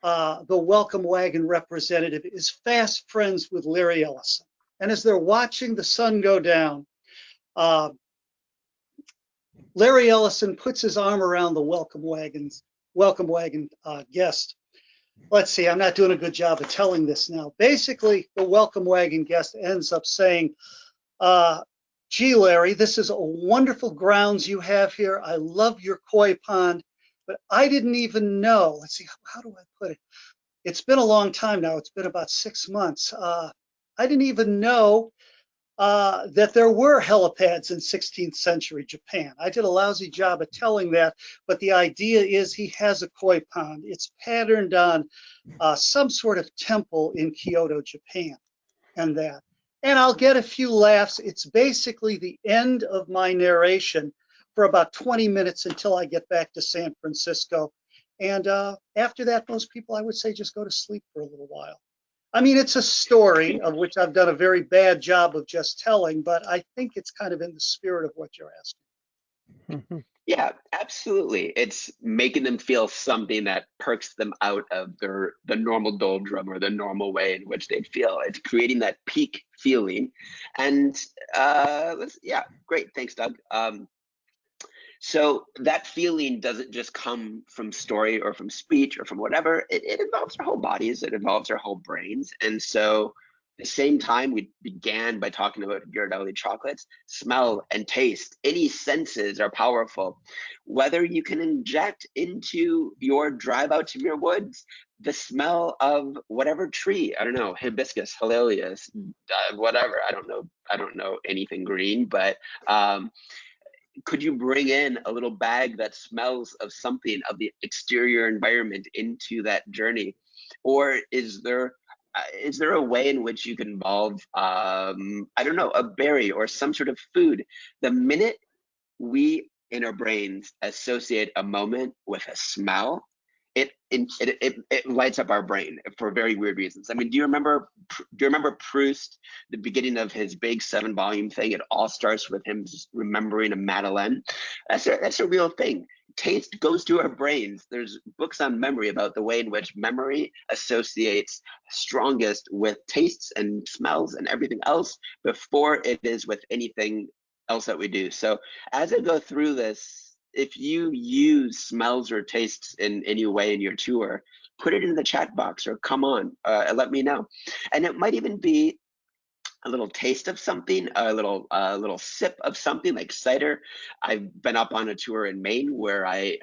the Welcome Wagon representative is fast friends with Larry Ellison. And as they're watching the sun go down, Larry Ellison puts his arm around the Welcome Wagon guest. Let's see, I'm not doing a good job of telling this now. Basically, the Welcome Wagon guest ends up saying, gee, Larry, this is a wonderful grounds you have here. I love your koi pond. But I didn't even know, let's see, how do I put it? It's been a long time now. It's been about 6 months. I didn't even know that there were helipads in 16th century Japan. I did a lousy job of telling that, but the idea is he has a koi pond. It's patterned on some sort of temple in Kyoto, Japan, and that. And I'll get a few laughs. It's basically the end of my narration for about 20 minutes until I get back to San Francisco. And after that, most people, I would say, just go to sleep for a little while. I mean, it's a story of which I've done a very bad job of just telling, but I think it's kind of in the spirit of what you're asking. Mhm. Yeah, absolutely. It's making them feel something that perks them out of the normal doldrum or the normal way in which they feel. It's creating that peak feeling. And yeah, great. Thanks, Doug. So that feeling doesn't just come from story or from speech or from whatever. It involves our whole bodies. It involves our whole brains. And so at the same time, we began by talking about Ghirardelli chocolates. Smell and taste, any senses are powerful. Whether you can inject into your drive out to your woods the smell of whatever tree, I don't know, hibiscus, halias, whatever. I don't know anything green, but could you bring in a little bag that smells of something of the exterior environment into that journey? Or is there a way in which you can involve I don't know, a berry or some sort of food? The minute we in our brains associate a moment with a smell, it lights up our brain for very weird reasons. I mean, do you remember Proust, the beginning of his big 7-volume thing? It all starts with him just remembering a Madeleine. That's a real thing. Taste goes to our brains. There's books on memory about the way in which memory associates strongest with tastes and smells and everything else before it is with anything else that we do. So as I go through this, if you use smells or tastes in any way in your tour, put it in the chat box or come on and let me know. And it might even be a little taste of something, a little sip of something like cider. I've been up on a tour in Maine where I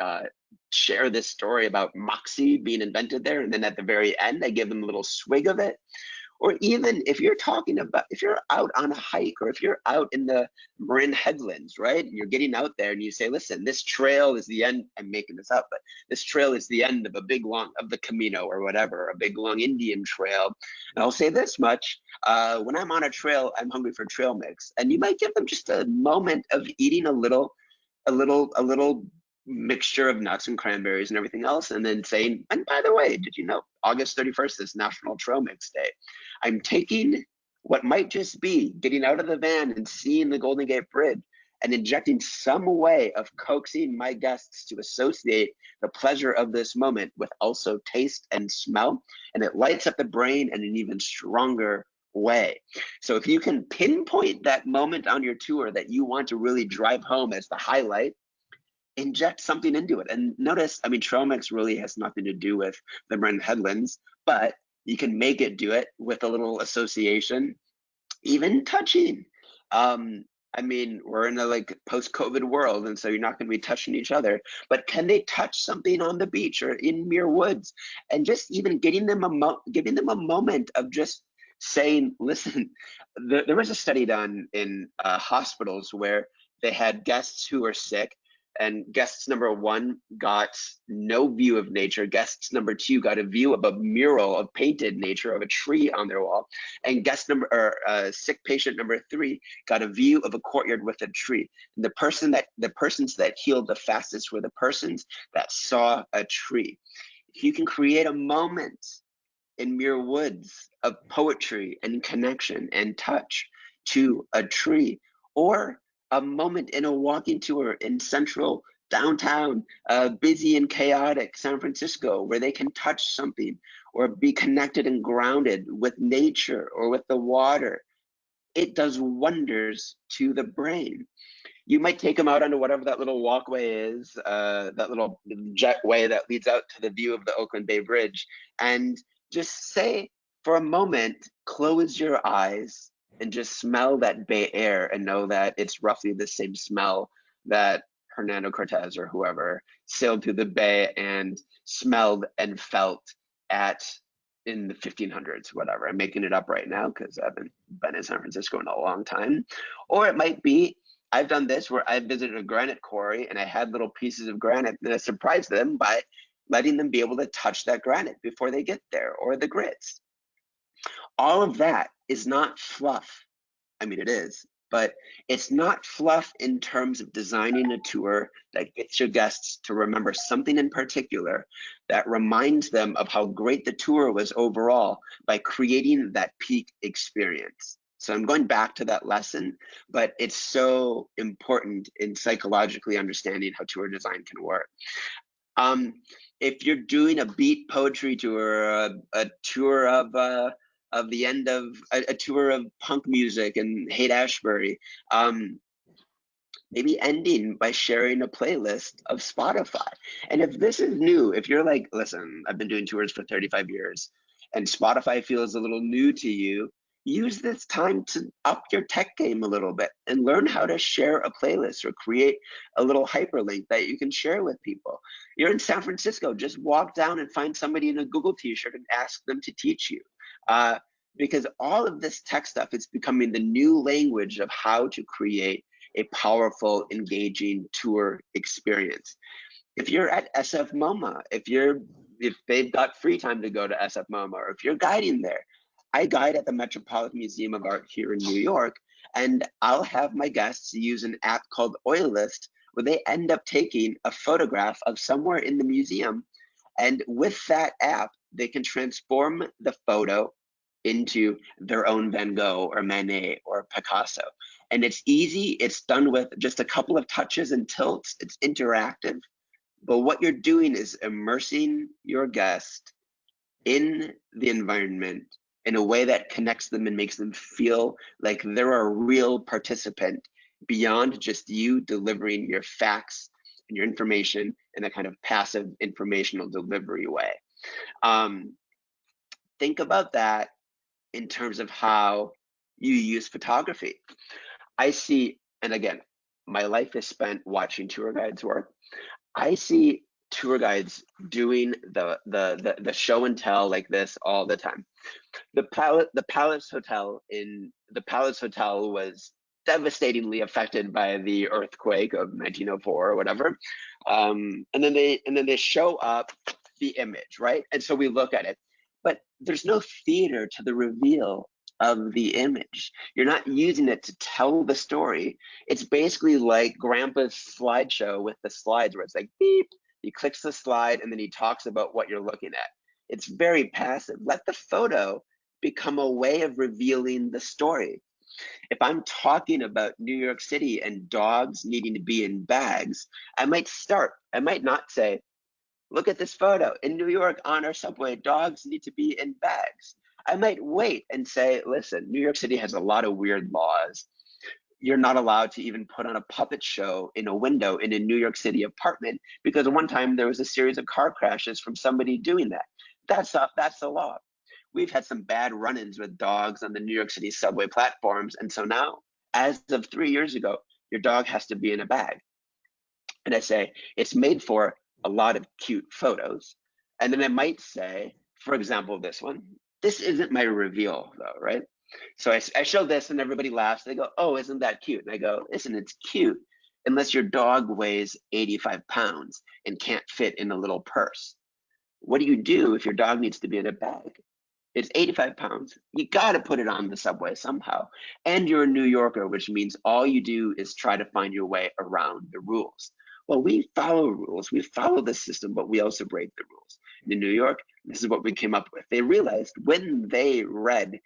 share this story about Moxie being invented there, and then at the very end, I give them a little swig of it. Or even if you're if you're out on a hike or if you're out in the Marin Headlands, right? And you're getting out there and you say, listen, this trail is the end. I'm making this up, but this trail is the end of of the Camino or whatever, a big long Indian trail. And I'll say this much, when I'm on a trail, I'm hungry for trail mix. And you might give them just a moment of eating a little mixture of nuts and cranberries and everything else, and then saying, and by the way, did you know August 31st is National Trail Mix Day? I'm taking what might just be getting out of the van and seeing the Golden Gate Bridge and injecting some way of coaxing my guests to associate the pleasure of this moment with also taste and smell, and it lights up the brain in an even stronger way. So if you can pinpoint that moment on your tour that you want to really drive home as the highlight, inject something into it. And notice, I mean, trail mix really has nothing to do with the Marin Headlands, but you can make it do it with a little association, even touching. I mean, we're in a like post-COVID world, and so you're not going to be touching each other. But can they touch something on the beach or in Muir Woods, and just even giving them a moment of just saying, listen. There was a study done in hospitals where they had guests who were sick, and guests number 1 got no view of nature. Guests number 2 got a view of a mural of painted nature of a tree on their wall, and sick patient number 3 got a view of a courtyard with a tree. And the persons that healed the fastest were the persons that saw a tree. If you can create a moment in Muir Woods of poetry and connection and touch to a tree, or a moment in a walking tour in central downtown, busy and chaotic San Francisco, where they can touch something or be connected and grounded with nature or with the water, it does wonders to the brain. You might take them out onto whatever that little walkway is, that little jetway that leads out to the view of the Oakland Bay Bridge, and just say for a moment, close your eyes and just smell that bay air and know that it's roughly the same smell that Hernando Cortez or whoever sailed through the bay and smelled and felt at in the 1500s, whatever. I'm making it up right now because I haven't been in San Francisco in a long time. Or it might be, I've done this where I visited a granite quarry and I had little pieces of granite and I surprised them by letting them be able to touch that granite before they get there, or the grits. All of that is not fluff. I mean, it is, but it's not fluff in terms of designing a tour that gets your guests to remember something in particular that reminds them of how great the tour was overall by creating that peak experience. So I'm going back to that lesson, but it's so important in psychologically understanding how tour design can work. If you're doing a beat poetry tour, a tour of the end of a tour of punk music in Haight-Ashbury, maybe ending by sharing a playlist of Spotify. And if this is new, if you're like, listen, I've been doing tours for 35 years and Spotify feels a little new to you, use this time to up your tech game a little bit and learn how to share a playlist or create a little hyperlink that you can share with people. You're in San Francisco, just walk down and find somebody in a Google t-shirt and ask them to teach you. Because all of this tech stuff is becoming the new language of how to create a powerful, engaging tour experience. If you're at SF MoMA, if they've got free time to go to SF MoMA, or if you're guiding there, I guide at the Metropolitan Museum of Art here in New York, and I'll have my guests use an app called Oillist, where they end up taking a photograph of somewhere in the museum, and with that app, they can transform the photo into their own Van Gogh or Manet or Picasso. And it's easy, it's done with just a couple of touches and tilts, it's interactive. But what you're doing is immersing your guest in the environment in a way that connects them and makes them feel like they're a real participant beyond just you delivering your facts and your information in a kind of passive informational delivery way. Think about that in terms of how you use photography. I see, and again, my life is spent watching tour guides work. I see tour guides doing the show and tell like this all the time. The Palace Hotel was devastatingly affected by the earthquake of 1904 or whatever, and then they show up the image, right? And so we look at it, but there's no theater to the reveal of the image. You're not using it to tell the story. It's basically like Grandpa's slideshow with the slides where it's like beep, he clicks the slide and then he talks about what you're looking at. It's very passive. Let the photo become a way of revealing the story. If I'm talking about New York City and dogs needing to be in bags, I might not say, look at this photo. In New York on our subway, dogs need to be in bags. I might wait and say, listen, New York City has a lot of weird laws. You're not allowed to even put on a puppet show in a window in a New York City apartment because one time there was a series of car crashes from somebody doing that. That's the law. We've had some bad run-ins with dogs on the New York City subway platforms. And so now, as of 3 years ago, your dog has to be in a bag. And I say, it's made for a lot of cute photos. And then I might say, for example, this one, this isn't my reveal though, right? So I show this and everybody laughs. They go, oh, isn't that cute? And I go, listen, it's cute unless your dog weighs 85 pounds and can't fit in a little purse. What do you do if your dog needs to be in a bag? It's 85 pounds. You got to put it on the subway somehow. And you're a New Yorker, which means all you do is try to find your way around the rules. Well, we follow rules. We follow the system, but we also break the rules. In New York, this is what we came up with. They realized when they read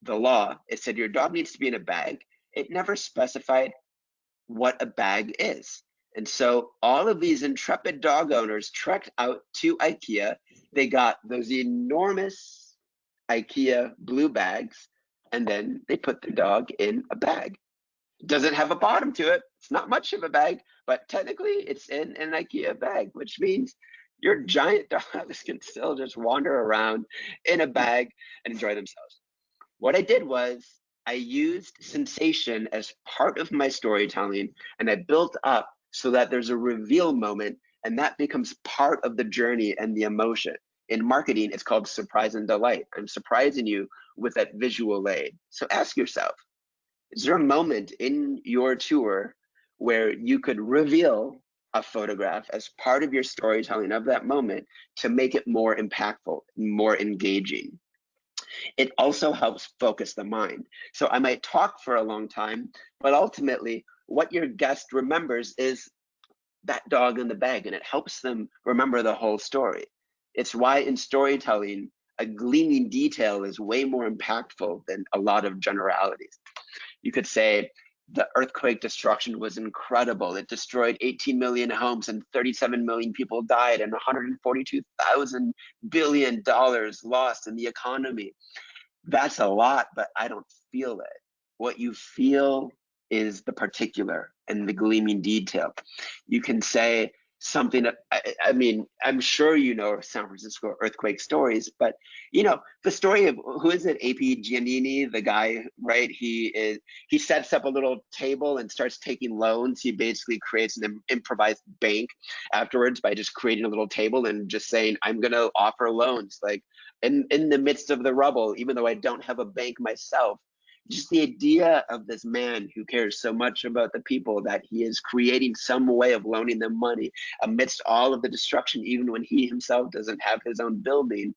the law, it said your dog needs to be in a bag. It never specified what a bag is. And so all of these intrepid dog owners trekked out to IKEA. They got those enormous IKEA blue bags, and then they put their dog in a bag. It doesn't have a bottom to it. It's not much of a bag, but technically it's in an IKEA bag, which means your giant dogs can still just wander around in a bag and enjoy themselves. What I did was I used sensation as part of my storytelling, and I built up so that there's a reveal moment, and that becomes part of the journey and the emotion. In marketing, it's called surprise and delight. I'm surprising you with that visual aid. So ask yourself, is there a moment in your tour where you could reveal a photograph as part of your storytelling of that moment to make it more impactful, more engaging? It also helps focus the mind. So I might talk for a long time, but ultimately what your guest remembers is that dog in the bag, and it helps them remember the whole story. It's why in storytelling, a gleaming detail is way more impactful than a lot of generalities. You could say the earthquake destruction was incredible. It destroyed 18 million homes and 37 million people died and $142,000 billion lost in the economy. That's a lot, but I don't feel it. What you feel is the particular and the gleaming detail. You can say something, I mean, I'm sure you know San Francisco earthquake stories, but you know, the story of, who is it, AP Giannini, the guy, right? He sets up a little table and starts taking loans. He basically creates an improvised bank afterwards by just creating a little table and just saying, I'm gonna offer loans, like in the midst of the rubble, even though I don't have a bank myself. Just the idea of this man who cares so much about the people that he is creating some way of loaning them money amidst all of the destruction, even when he himself doesn't have his own building.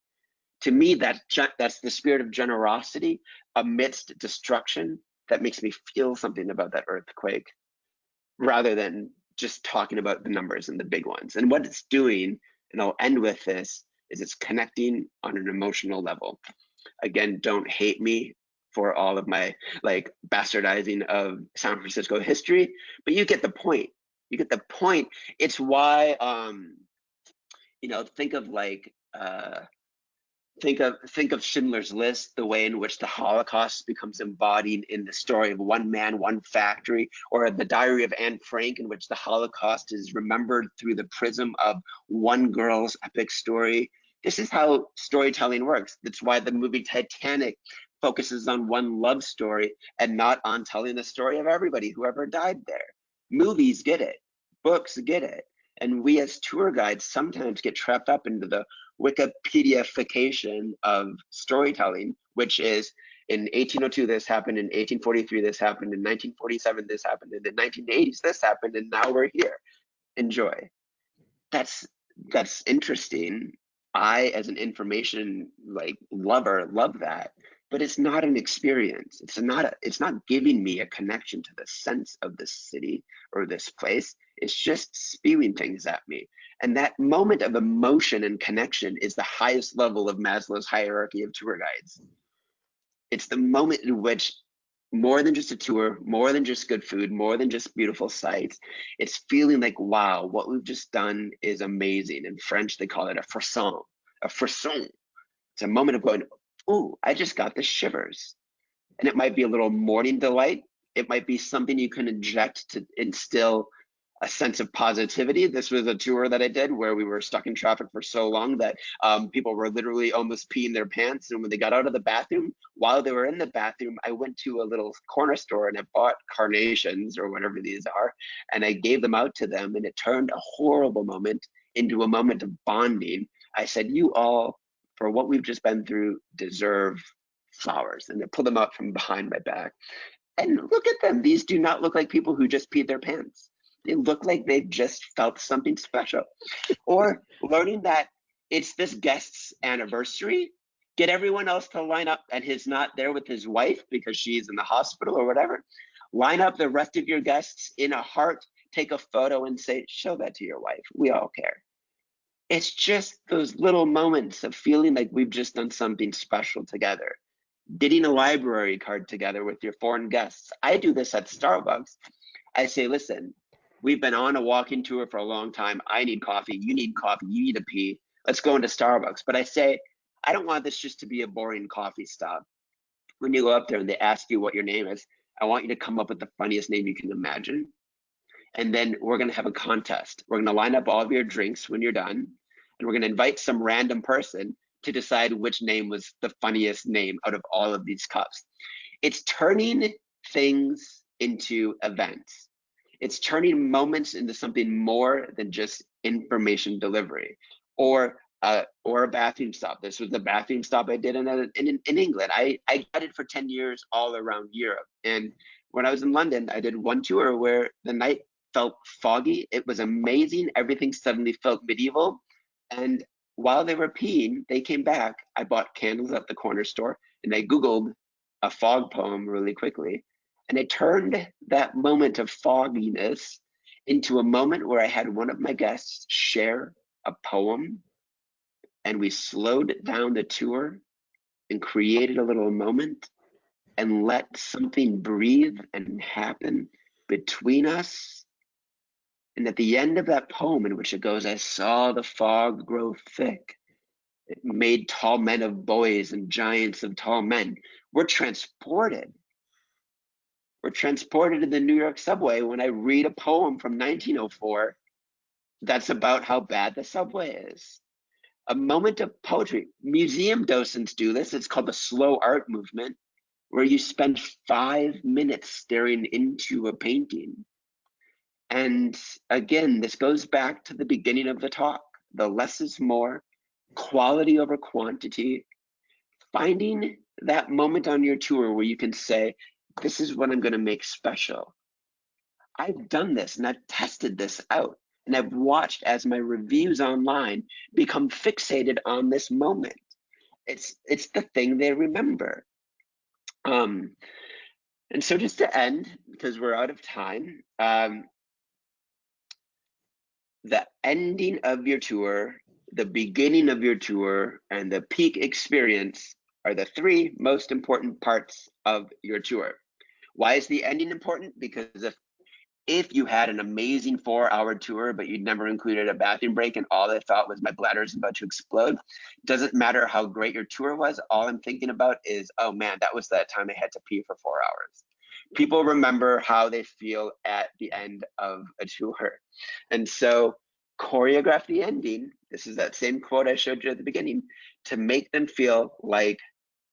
To me, that's the spirit of generosity amidst destruction that makes me feel something about that earthquake, rather than just talking about the numbers and the big ones. And what it's doing, and I'll end with this, is it's connecting on an emotional level. Again, don't hate me for all of my like bastardizing of San Francisco history, but you get the point. You get the point. It's why you know, think of like think of Schindler's List, the way in which the Holocaust becomes embodied in the story of one man, one factory, or the Diary of Anne Frank, in which the Holocaust is remembered through the prism of one girl's epic story. This is how storytelling works. That's why the movie Titanic focuses on one love story and not on telling the story of everybody who ever died there. Movies get it, books get it, and we as tour guides sometimes get trapped up into the Wikipediaification of storytelling, which is in 1802 this happened, in 1843 this happened, in 1947 this happened, in the 1980s this happened, and now we're here. Enjoy. That's interesting. I, as an information like lover, love that, but it's not an experience. It's not giving me a connection to the sense of this city or this place. It's just spewing things at me. And that moment of emotion and connection is the highest level of Maslow's hierarchy of tour guides. It's the moment in which, more than just a tour, more than just good food, more than just beautiful sights, it's feeling like, wow, what we've just done is amazing. In French, they call it a frisson, a frisson. It's a moment of going, oh, I just got the shivers. And it might be a little morning delight. It might be something you can inject to instill a sense of positivity. This was a tour that I did where we were stuck in traffic for so long that people were literally almost peeing their pants. And when they got out of the bathroom, while they were in the bathroom, I went to a little corner store and I bought carnations or whatever these are, and I gave them out to them, and it turned a horrible moment into a moment of bonding. I said, you all, for what we've just been through, deserve flowers. And I pulled them out from behind my back. And look at them. These do not look like people who just peed their pants. They look like they've just felt something special. Or learning that it's this guest's anniversary, get everyone else to line up, and he's not there with his wife because she's in the hospital or whatever. Line up the rest of your guests in a heart, take a photo and say, show that to your wife. We all care. It's just those little moments of feeling like we've just done something special together. Getting a library card together with your foreign guests. I do this at Starbucks. I say, listen, we've been on a walking tour for a long time. I need coffee. You need coffee. You need a pee. Let's go into Starbucks. But I say, I don't want this just to be a boring coffee stop. When you go up there and they ask you what your name is, I want you to come up with the funniest name you can imagine. And then we're going to have a contest. We're going to line up all of your drinks when you're done. And we're going to invite some random person to decide which name was the funniest name out of all of these cups. It's turning things into events. It's turning moments into something more than just information delivery or a bathroom stop. This was the bathroom stop I did in England. I guided for 10 years all around Europe. And when I was in London, I did one tour where the night felt foggy. It was amazing. Everything suddenly felt medieval. And while they were peeing, they came back. I bought candles at the corner store and I Googled a fog poem really quickly, and I turned that moment of fogginess into a moment where I had one of my guests share a poem, and we slowed down the tour and created a little moment and let something breathe and happen between us. And at the end of that poem, in which it goes, I saw the fog grow thick, it made tall men of boys and giants of tall men. We're transported. We're transported in the New York subway when I read a poem from 1904 that's about how bad the subway is. A moment of poetry. Museum docents do this. It's called the slow art movement, where you spend 5 minutes staring into a painting. And again, this goes back to the beginning of the talk. The less is more, quality over quantity. Finding that moment on your tour where you can say, this is what I'm going to make special. I've done this and I've tested this out, and I've watched as my reviews online become fixated on this moment. It's the thing they remember. And so just to end, because we're out of time, the ending of your tour, the beginning of your tour, and the peak experience are the 3 most important parts of your tour. Why is the ending important? Because if you had an amazing 4-hour tour, but you'd never included a bathroom break and all they thought was my bladder is about to explode, doesn't matter how great your tour was. All I'm thinking about is, oh man, that was that time I had to pee for 4 hours. People remember how they feel at the end of a tour. And so choreograph the ending. This is that same quote I showed you at the beginning, to make them feel like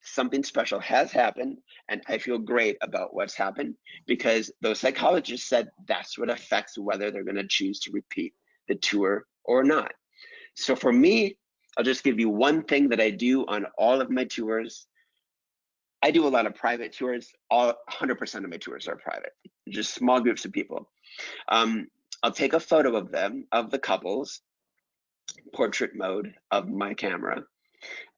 something special has happened and I feel great about what's happened, because those psychologists said that's what affects whether they're going to choose to repeat the tour or not. So for me, I'll just give you one thing that I do on all of my tours. I do a lot of private tours. 100% of my tours are private, just small groups of people. I'll take a photo of them, of the couples, portrait mode of my camera,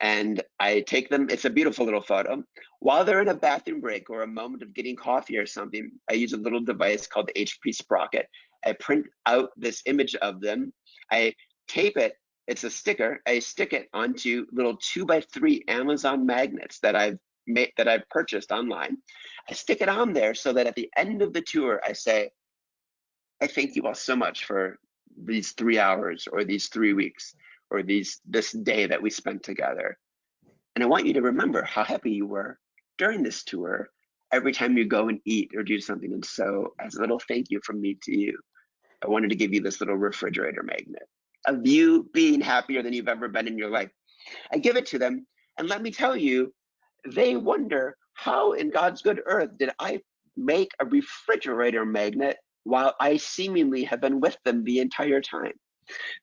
and I take them. It's a beautiful little photo. While they're in a bathroom break or a moment of getting coffee or something, I use a little device called the HP Sprocket. I print out this image of them. I tape it. It's a sticker. I stick it onto little 2x3 Amazon magnets that I've purchased online. I stick it on there so that at the end of the tour, I say, I thank you all so much for these 3 hours or these 3 weeks or this day that we spent together. And I want you to remember how happy you were during this tour every time you go and eat or do something. And so as a little thank you from me to you, I wanted to give you this little refrigerator magnet of you being happier than you've ever been in your life. I give it to them, and let me tell you, they wonder, how in God's good earth did I make a refrigerator magnet while I seemingly have been with them the entire time?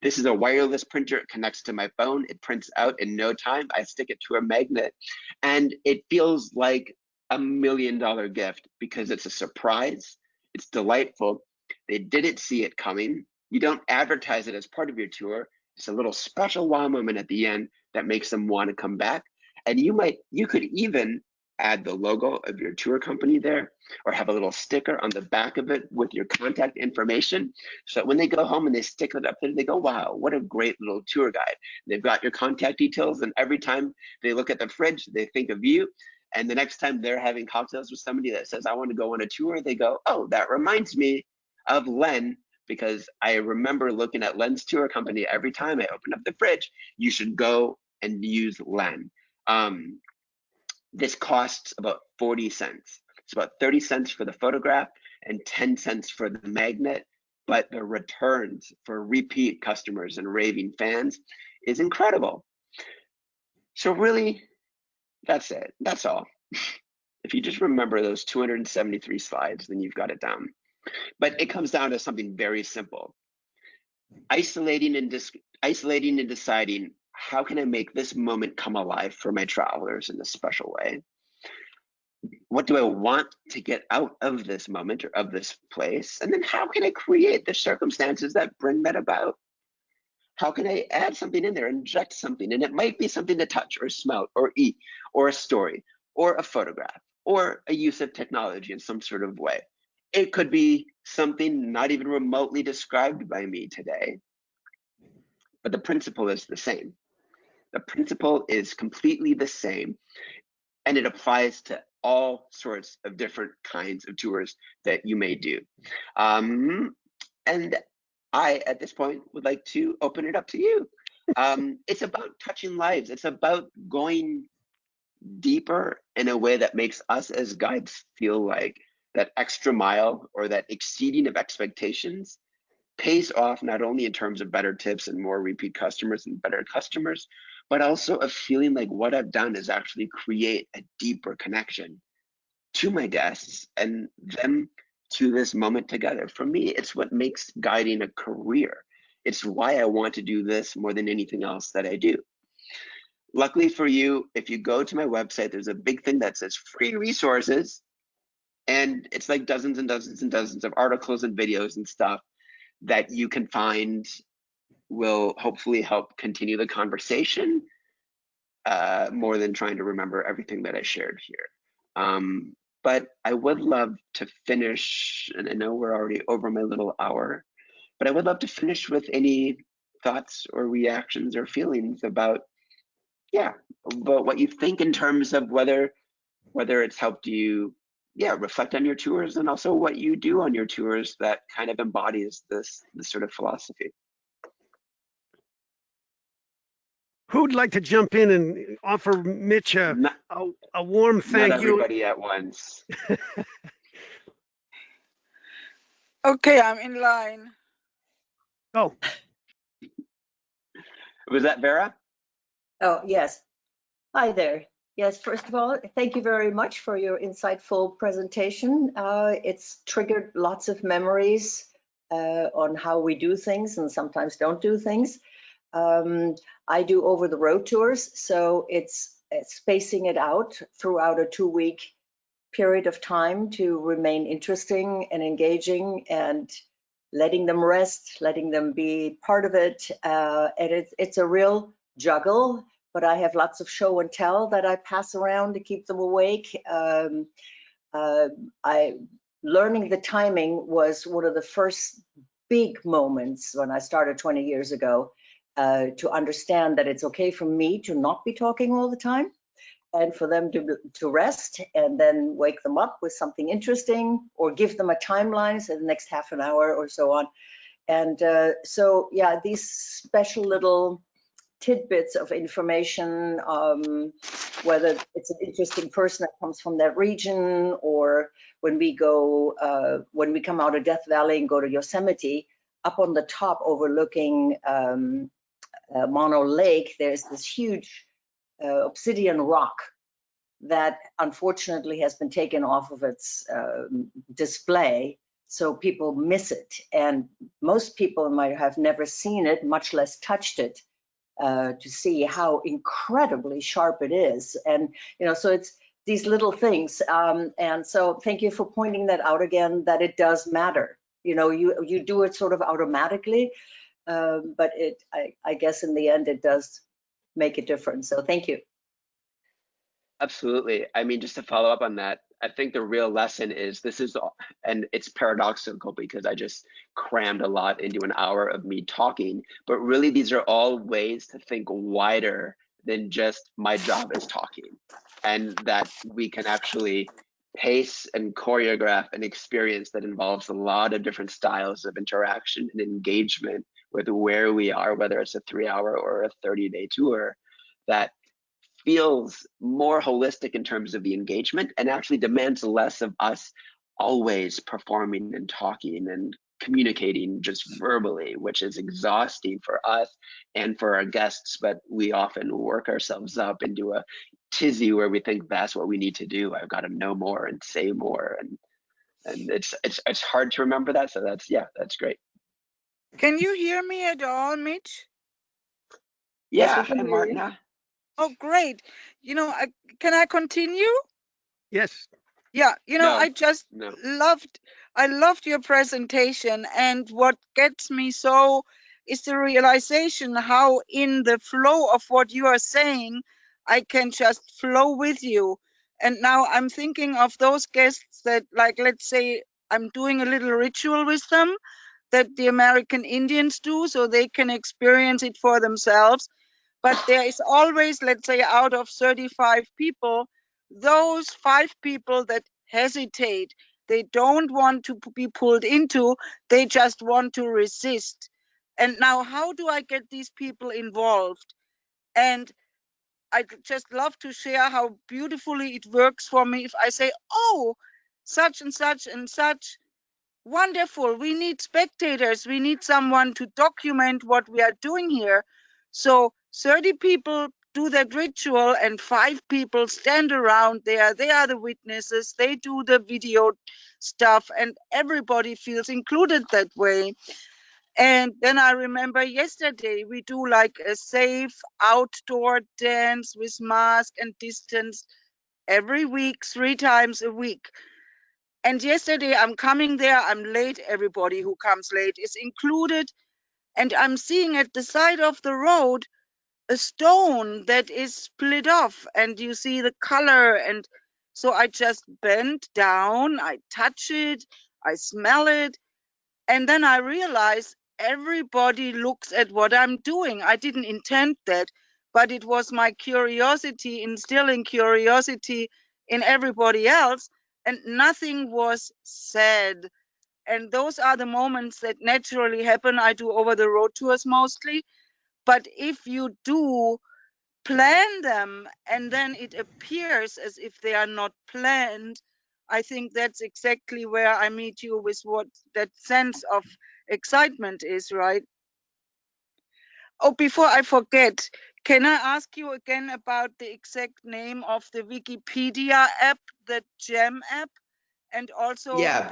This is a wireless printer. It connects to my phone. It prints out in no time. I stick it to a magnet, and it feels like $1 million gift because it's a surprise. It's delightful. They didn't see it coming. You don't advertise it as part of your tour. It's a little special wow moment at the end that makes them want to come back. And you could even add the logo of your tour company there, or have a little sticker on the back of it with your contact information, so that when they go home and they stick it up there, they go, wow, what a great little tour guide. They've got your contact details, and every time they look at the fridge, they think of you. And the next time they're having cocktails with somebody that says, I want to go on a tour, they go, oh, that reminds me of Len, because I remember looking at Len's tour company every time I open up the fridge. You should go and use Len. This costs about 40 cents. It's about 30 cents for the photograph and 10 cents for the magnet, but the returns for repeat customers and raving fans is incredible. So really, that's it. That's all. If you just remember those 273 slides, then you've got it down. But it comes down to something very simple. Isolating and deciding, how can I make this moment come alive for my travelers in a special way? What do I want to get out of this moment or of this place? And then how can I create the circumstances that bring that about? How can I add something in there, inject something? And it might be something to touch or smell or eat or a story. or a photograph, or a use of technology in some sort of way. It could be something not even remotely described by me today, but the principle is the same. The principle is completely the same, and it applies to all sorts of different kinds of tours that you may do. And I, at this point, would like to open it up to you. It's about touching lives. It's about going deeper in a way that makes us as guides feel like that extra mile or that exceeding of expectations pays off, not only in terms of better tips and more repeat customers and better customers, but also of feeling like what I've done is actually create a deeper connection to my guests and them to this moment together. For me, it's what makes guiding a career. It's why I want to do this more than anything else that I do. Luckily for you, if you go to my website, there's a big thing that says free resources, and it's like dozens and dozens and dozens of articles and videos and stuff that you can find will hopefully help continue the conversation more than trying to remember everything that I shared here. But I would love to finish, and I know we're already over my little hour, but I would love to finish with any thoughts or reactions or feelings about, about what you think in terms of whether it's helped you, reflect on your tours, and also what you do on your tours that kind of embodies this sort of philosophy. Who'd like to jump in and offer Mitch a warm thank Not you? everybody at once. Okay, I'm in line. Oh, Was that Vera? Oh, yes. Hi there. Yes, first of all, thank you very much for your insightful presentation. It's triggered lots of memories on how we do things and sometimes don't do things. I do over the road tours, so it's spacing it out throughout a 2-week period of time to remain interesting and engaging and letting them rest, letting them be part of it. And it's a real juggle, but I have lots of show and tell that I pass around to keep them awake. Learning the timing was one of the first big moments when I started 20 years ago, to understand that it's okay for me to not be talking all the time and for them to rest and then wake them up with something interesting or give them a timeline, so the next half an hour or so on. And so, yeah, these special little tidbits of information, whether it's an interesting person that comes from that region, or when we go, when we come out of Death Valley and go to Yosemite, up on the top overlooking Mono Lake, there's this huge obsidian rock that unfortunately has been taken off of its display, so people miss it. And most people might have never seen it, much less touched it, to see how incredibly sharp it is. And, you know, so it's these little things. And so thank you for pointing that out again, that it does matter. You know, you do it sort of automatically, but I guess in the end, it does make a difference. So thank you. Absolutely. I mean, just to follow up on that, I think the real lesson is and it's paradoxical because I just crammed a lot into an hour of me talking, but really these are all ways to think wider than just my job is talking, and that we can actually pace and choreograph an experience that involves a lot of different styles of interaction and engagement with where we are, whether it's a 3-hour or a 30-day tour, that feels more holistic in terms of the engagement and actually demands less of us always performing and talking and communicating just verbally, which is exhausting for us and for our guests. But we often work ourselves up into a tizzy where we think that's what we need to do. I've got to know more and say more, and it's hard to remember that. So that's great. Can you hear me at all, Mitch? Yes, Yeah, we can hi hear you. Martina. Oh, great. You know, can I continue? yes. Yeah, you know, No, I just no. loved your presentation, and what gets me so is the realization how in the flow of what you are saying, I can just flow with you. And now I'm thinking of those guests that, like, let's say I'm doing a little ritual with them that the American Indians do so they can experience it for themselves. But there is always, let's say, out of 35 people, those 5 people that hesitate. They don't want to be pulled into, they just want to resist. And now, how do I get these people involved? And I just love to share how beautifully it works for me if I say, oh, such and such and such, wonderful. We need spectators. We need someone to document what we are doing here. So 30 people do that ritual and 5 people stand around there. They are the witnesses. They do the video stuff and everybody feels included that way. And then I remember yesterday we do like a safe outdoor dance with mask and distance every week, 3 times a week. And yesterday I'm coming there, I'm late, everybody who comes late is included. And I'm seeing at the side of the road a stone that is split off and you see the color. And so I just bend down, I touch it, I smell it. And then I realize everybody looks at what I'm doing. I didn't intend that, but it was my curiosity instilling curiosity in everybody else, and nothing was said. And those are the moments that naturally happen. I do over the road tours mostly. But if you do plan them and then it appears as if they are not planned, I think that's exactly where I meet you with what that sense of excitement is, right? Oh, before I forget, can I ask you again about the exact name of the Wikipedia app, the GEM app, and also Yeah,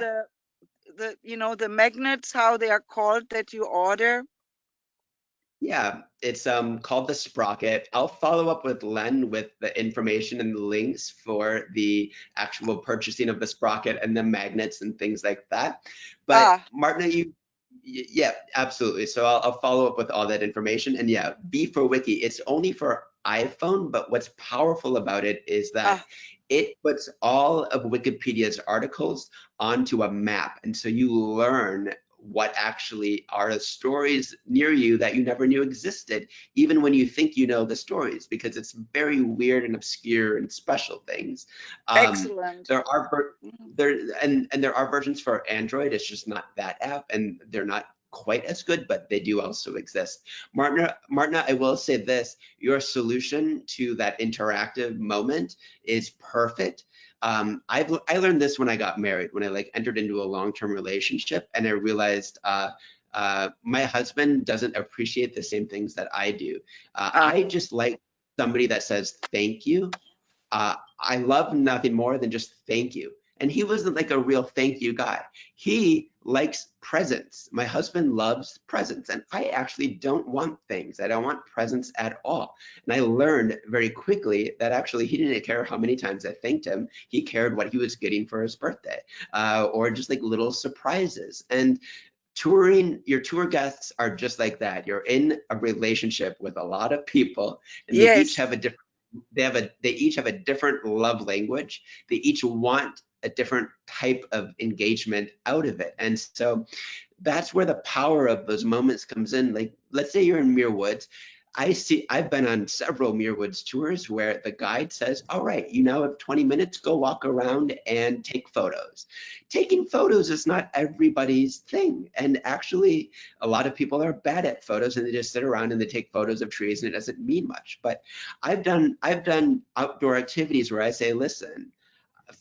the magnets, how they are called that you order? yeah, it's called the Sprocket. I'll follow up with Len with the information and the links for the actual purchasing of the Sprocket and the magnets and things like that. But Ah, Martina, yeah, absolutely. So I'll follow up with all that information. And yeah, B for Wiki, it's only for iPhone, but what's powerful about it is that ah, it puts all of Wikipedia's articles onto a map. And so you learn what actually are the stories near you that you never knew existed, even when you think you know the stories, because it's very weird and obscure and special things. excellent. There are there are versions for Android. It's just not that app, and they're not quite as good, but they do also exist. Martina, I will say this: your solution to that interactive moment is perfect. I learned this when I got married, when I like entered into a long-term relationship, and I realized my husband doesn't appreciate the same things that I do. Ah, I just like somebody that says thank you. I love nothing more than just thank you. And he wasn't like a real thank you guy. He likes presents. My husband loves presents, and I actually don't want things. I don't want presents at all. And I learned very quickly that actually he didn't care how many times I thanked him. He cared what he was getting for his birthday, or just like little surprises. And your tour guests are just like that. You're in a relationship with a lot of people, and they each yes. have a different they each have a different love language. They each want a different type of engagement out of it. And so that's where the power of those moments comes in. Like, let's say you're in Muir Woods. I've been on several Muir Woods tours where the guide says, all right, you now have 20 minutes, go walk around and take photos. Taking photos is not everybody's thing. And actually, a lot of people are bad at photos and they just sit around and they take photos of trees and it doesn't mean much. But I've done outdoor activities where I say, listen,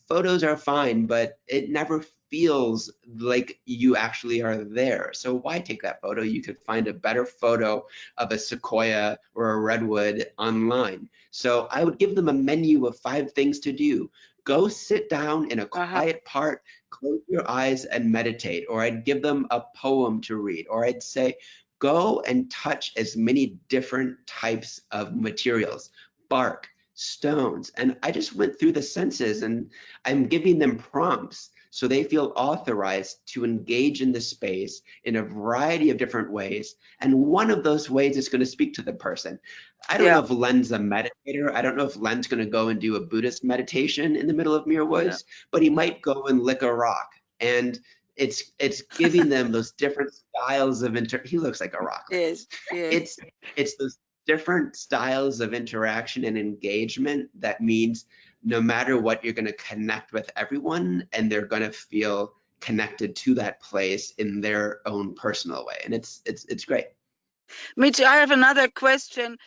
photos are fine, but it never feels like you actually are there. So why take that photo? You could find a better photo of a sequoia or a redwood online. So I would give them a menu of 5 things to do. Go sit down in a Uh-huh. quiet part, close your eyes and meditate. Or I'd give them a poem to read. Or I'd say, go and touch as many different types of materials, bark, stones. And I just went through the senses and I'm giving them prompts so they feel authorized to engage in the space in a variety of different ways. And one of those ways is going to speak to the person. I don't know if Len's a meditator. I don't know if Len's going to go and do a Buddhist meditation in the middle of Muir Woods, but he might go and lick a rock. And it's giving them those different styles of he looks like a rock. Yes. It's those different styles of interaction and engagement that means no matter what, you're going to connect with everyone and they're going to feel connected to that place in their own personal way. And it's great. Mitch, I have another question.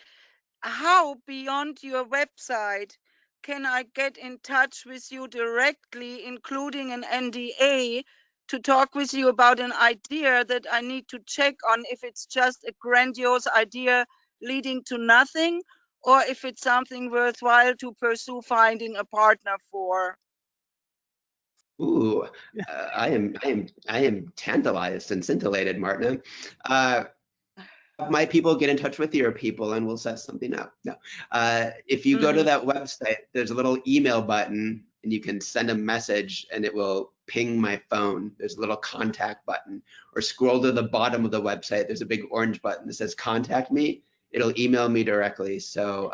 How, beyond your website, can I get in touch with you directly, including an NDA, to talk with you about an idea that I need to check on if it's just a grandiose idea leading to nothing, or if it's something worthwhile to pursue finding a partner for? Ooh, I am tantalized and scintillated, Martina. My people get in touch with your people and we'll set something up. No, if you go to that website, there's a little email button and you can send a message and it will ping my phone. There's a little contact button, or scroll to the bottom of the website. There's a big orange button that says contact me. It'll email me directly. So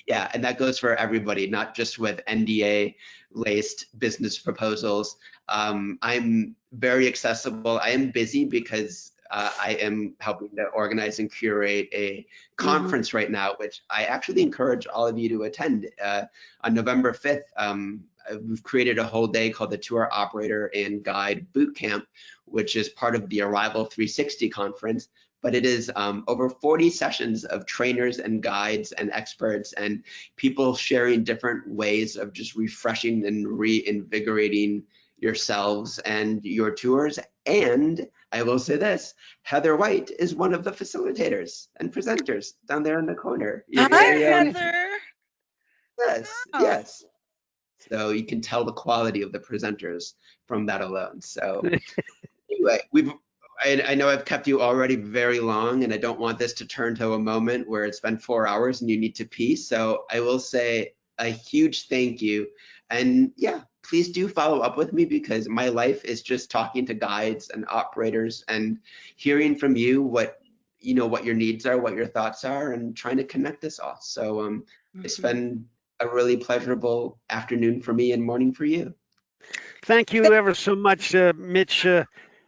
yeah, and that goes for everybody, not just with NDA laced business proposals. I'm very accessible. I am busy because I am helping to organize and curate a conference right now, which I actually encourage all of you to attend. On November 5th, we've created a whole day called the Tour Operator and Guide Bootcamp, which is part of the Arrival 360 conference. But it is over 40 sessions of trainers and guides and experts and people sharing different ways of just refreshing and reinvigorating yourselves and your tours. And I will say this, Heather White is one of the facilitators and presenters down there in the corner. Hi, Heather. Yes, yes. So you can tell the quality of the presenters from that alone. So anyway, I know I've kept you already very long, and I don't want this to turn to a moment where it's been 4 hours and you need to pee. So I will say a huge thank you. And yeah, please do follow up with me, because my life is just talking to guides and operators and hearing from you what your needs are, what your thoughts are, and trying to connect us all. So it's been a really pleasurable afternoon for me and morning for you. Thank you ever so much, Mitch.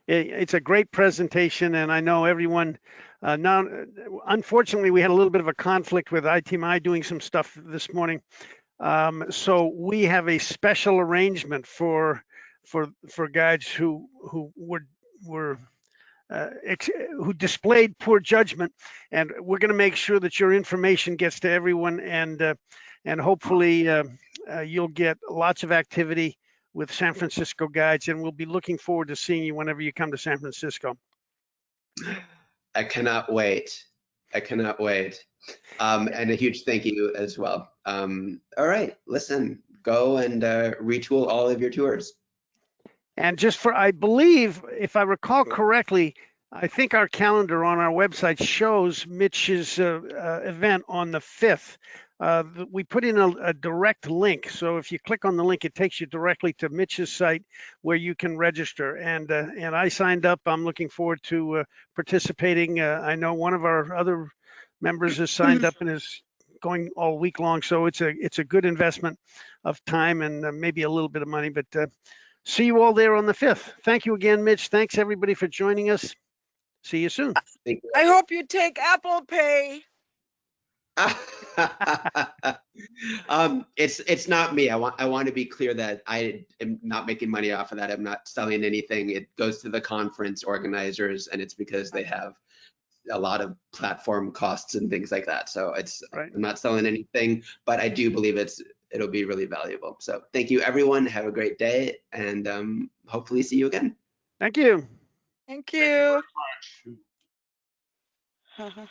It's a great presentation, and I know everyone. Now, unfortunately, we had a little bit of a conflict with ITMI doing some stuff this morning. So we have a special arrangement for guides who displayed poor judgment, and we're going to make sure that your information gets to everyone, and hopefully you'll get lots of activity with San Francisco guides, and we'll be looking forward to seeing you whenever you come to San Francisco. I cannot wait. I cannot wait. And a huge thank you as well. All right, listen, go and retool all of your tours. And just I believe, if I recall correctly, I think our calendar on our website shows Mitch's event on the 5th. We put in a direct link. So if you click on the link, it takes you directly to Mitch's site where you can register. And I signed up. I'm looking forward to participating. I know one of our other members has signed up and is going all week long. So it's a good investment of time and maybe a little bit of money. But see you all there on the 5th. Thank you again, Mitch. Thanks everybody for joining us. See you soon. I hope you take Apple Pay. It's not me. I want to be clear that I am not making money off of that. I'm not selling anything. It goes to the conference organizers, and it's because they have a lot of platform costs and things like that. So I'm not selling anything, but I do believe it'll be really valuable. So thank you, everyone. Have a great day, and hopefully see you again. Thank you. Thank you. Thank you very much.